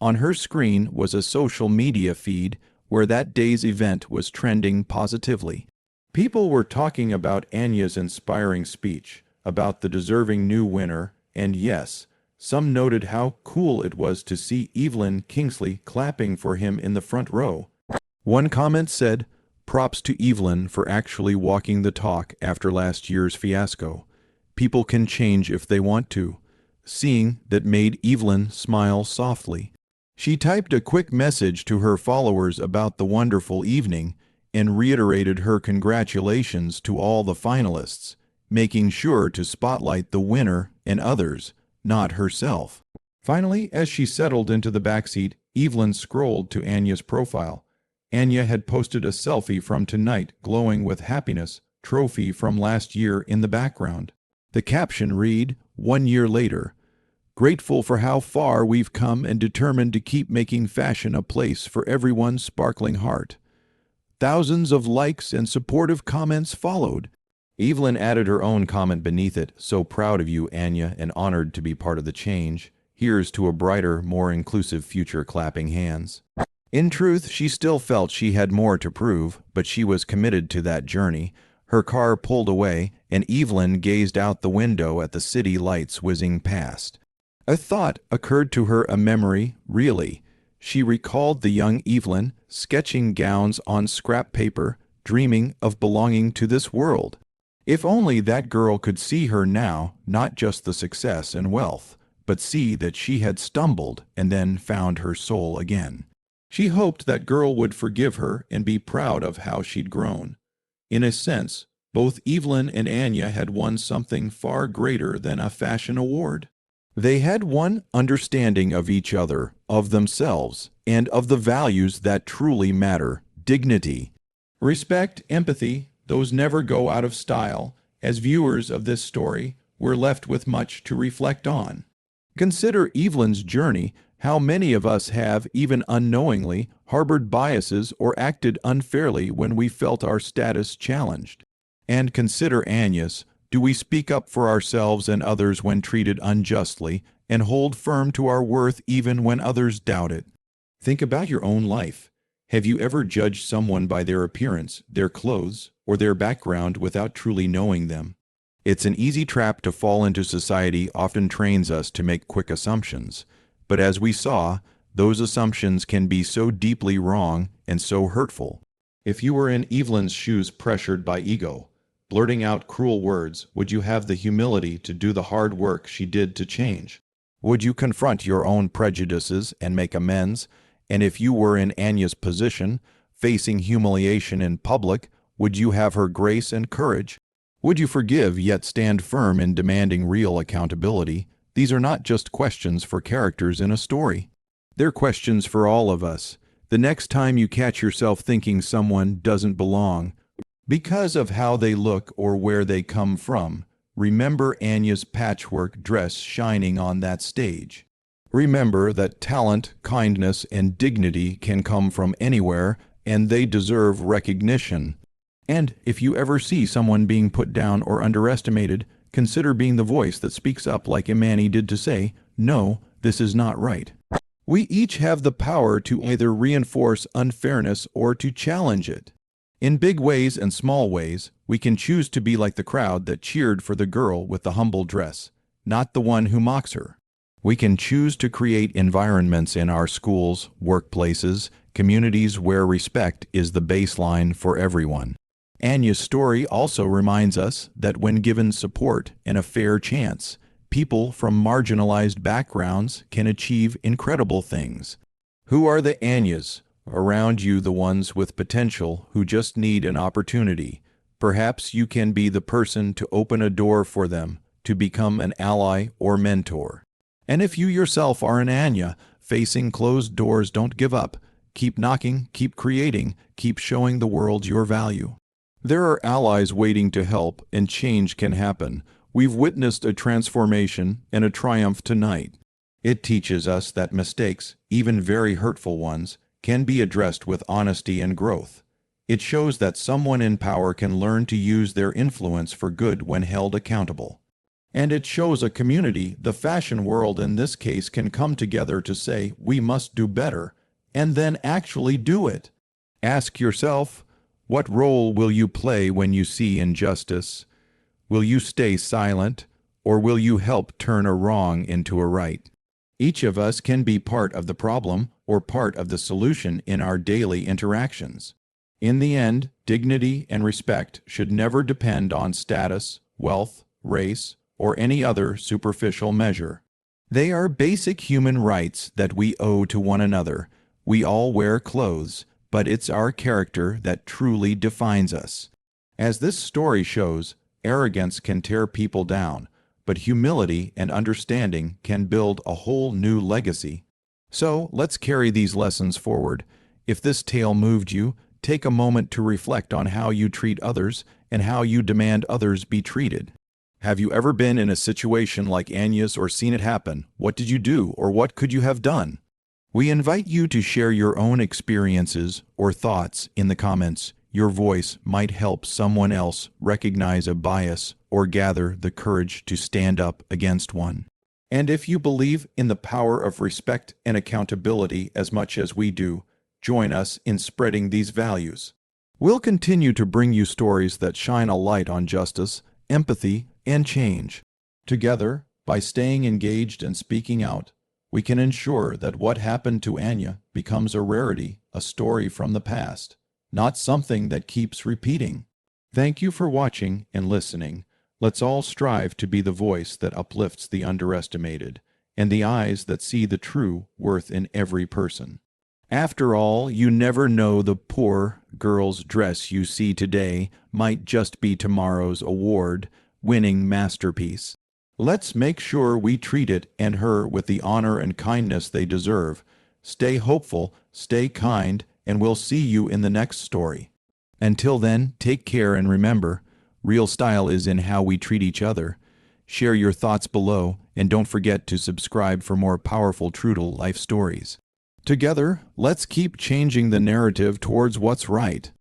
On her screen was a social media feed where that day's event was trending positively. People were talking about Anya's inspiring speech, about the deserving new winner, and yes, some noted how cool it was to see Evelyn Kingsley clapping for him in the front row. One comment said, "Props to Evelyn for actually walking the talk after last year's fiasco. People can change if they want to." Seeing that made Evelyn smile softly. She typed a quick message to her followers about the wonderful evening and reiterated her congratulations to all the finalists, making sure to spotlight the winner and others, not herself. Finally, as she settled into the backseat, Evelyn scrolled to Anya's profile. Anya had posted a selfie from tonight, glowing with happiness, trophy from last year in the background. The caption read, "1 year later. Grateful for how far we've come and determined to keep making fashion a place for everyone's sparkling heart." Thousands of likes and supportive comments followed. Evelyn added her own comment beneath it. So proud of you, Anya, and honored to be part of the change. Here's to a brighter, more inclusive future, clapping hands. In truth, she still felt she had more to prove, but she was committed to that journey. Her car pulled away, and Evelyn gazed out the window at the city lights whizzing past. A thought occurred to her, a memory, really. She recalled the young Evelyn, sketching gowns on scrap paper, dreaming of belonging to this world. If only that girl could see her now, not just the success and wealth, but see that she had stumbled and then found her soul again. She hoped that girl would forgive her and be proud of how she'd grown. In a sense, both Evelyn and Anya had won something far greater than a fashion award. They had one understanding of each other, of themselves, and of the values that truly matter: dignity, respect, empathy. Those never go out of style. As viewers of this story, we're left with much to reflect on. Consider Evelyn's journey. How many of us have, even unknowingly, harbored biases or acted unfairly when we felt our status challenged? And consider Anya's. Do we speak up for ourselves and others when treated unjustly, and hold firm to our worth even when others doubt it? Think about your own life. Have you ever judged someone by their appearance, their clothes, or their background without truly knowing them? It's an easy trap to fall into. Society often trains us to make quick assumptions. But as we saw, those assumptions can be so deeply wrong and so hurtful. If you were in Evelyn's shoes, pressured by ego, blurting out cruel words, would you have the humility to do the hard work she did to change? Would you confront your own prejudices and make amends? And if you were in Anya's position, facing humiliation in public, would you have her grace and courage? Would you forgive yet stand firm in demanding real accountability? These are not just questions for characters in a story. They're questions for all of us. The next time you catch yourself thinking someone doesn't belong because of how they look or where they come from, remember Anya's patchwork dress shining on that stage. Remember that talent, kindness, and dignity can come from anywhere, and they deserve recognition. And if you ever see someone being put down or underestimated, consider being the voice that speaks up like Imani did, to say, "No, this is not right." We each have the power to either reinforce unfairness or to challenge it. In big ways and small ways, we can choose to be like the crowd that cheered for the girl with the humble dress, not the one who mocks her. We can choose to create environments in our schools, workplaces, communities where respect is the baseline for everyone. Anya's story also reminds us that when given support and a fair chance, people from marginalized backgrounds can achieve incredible things. Who are the Anyas around you? The ones with potential who just need an opportunity. Perhaps you can be the person to open a door for them, to become an ally or mentor. And if you yourself are an Anya facing closed doors, don't give up. Keep knocking, keep creating, keep showing the world your value. There are allies waiting to help, and change can happen. We've witnessed a transformation and a triumph tonight. It teaches us that mistakes, even very hurtful ones, can be addressed with honesty and growth. It shows that someone in power can learn to use their influence for good when held accountable. And it shows a community, the fashion world in this case, can come together to say, we must do better, and then actually do it. Ask yourself, what role will you play when you see injustice? Will you stay silent, or will you help turn a wrong into a right? Each of us can be part of the problem or part of the solution in our daily interactions. In the end, dignity and respect should never depend on status, wealth, race, or any other superficial measure. They are basic human rights that we owe to one another. We all wear clothes, but it's our character that truly defines us. As this story shows, arrogance can tear people down, but humility and understanding can build a whole new legacy. So let's carry these lessons forward. If this tale moved you, take a moment to reflect on how you treat others and how you demand others be treated. Have you ever been in a situation like Anya's or seen it happen? What did you do, or what could you have done? We invite you to share your own experiences or thoughts in the comments. your voice might help someone else recognize a bias or gather the courage to stand up against one. And if you believe in the power of respect and accountability as much as we do, join us in spreading these values. We'll continue to bring you stories that shine a light on justice, empathy, and change. Together, by staying engaged and speaking out, we can ensure that what happened to Anya becomes a rarity, a story from the past, not something that keeps repeating. Thank you for watching and listening. Let's all strive to be the voice that uplifts the underestimated and the eyes that see the true worth in every person. After all, you never know, the poor girl's dress you see today might just be tomorrow's award-winning masterpiece. Let's make sure we treat it and her with the honor and kindness they deserve. Stay hopeful, stay kind, and we'll see you in the next story. Until then, take care and remember, real style is in how we treat each other. Share your thoughts below, and don't forget to subscribe for more powerful true to life stories. Together, let's keep changing the narrative towards what's right.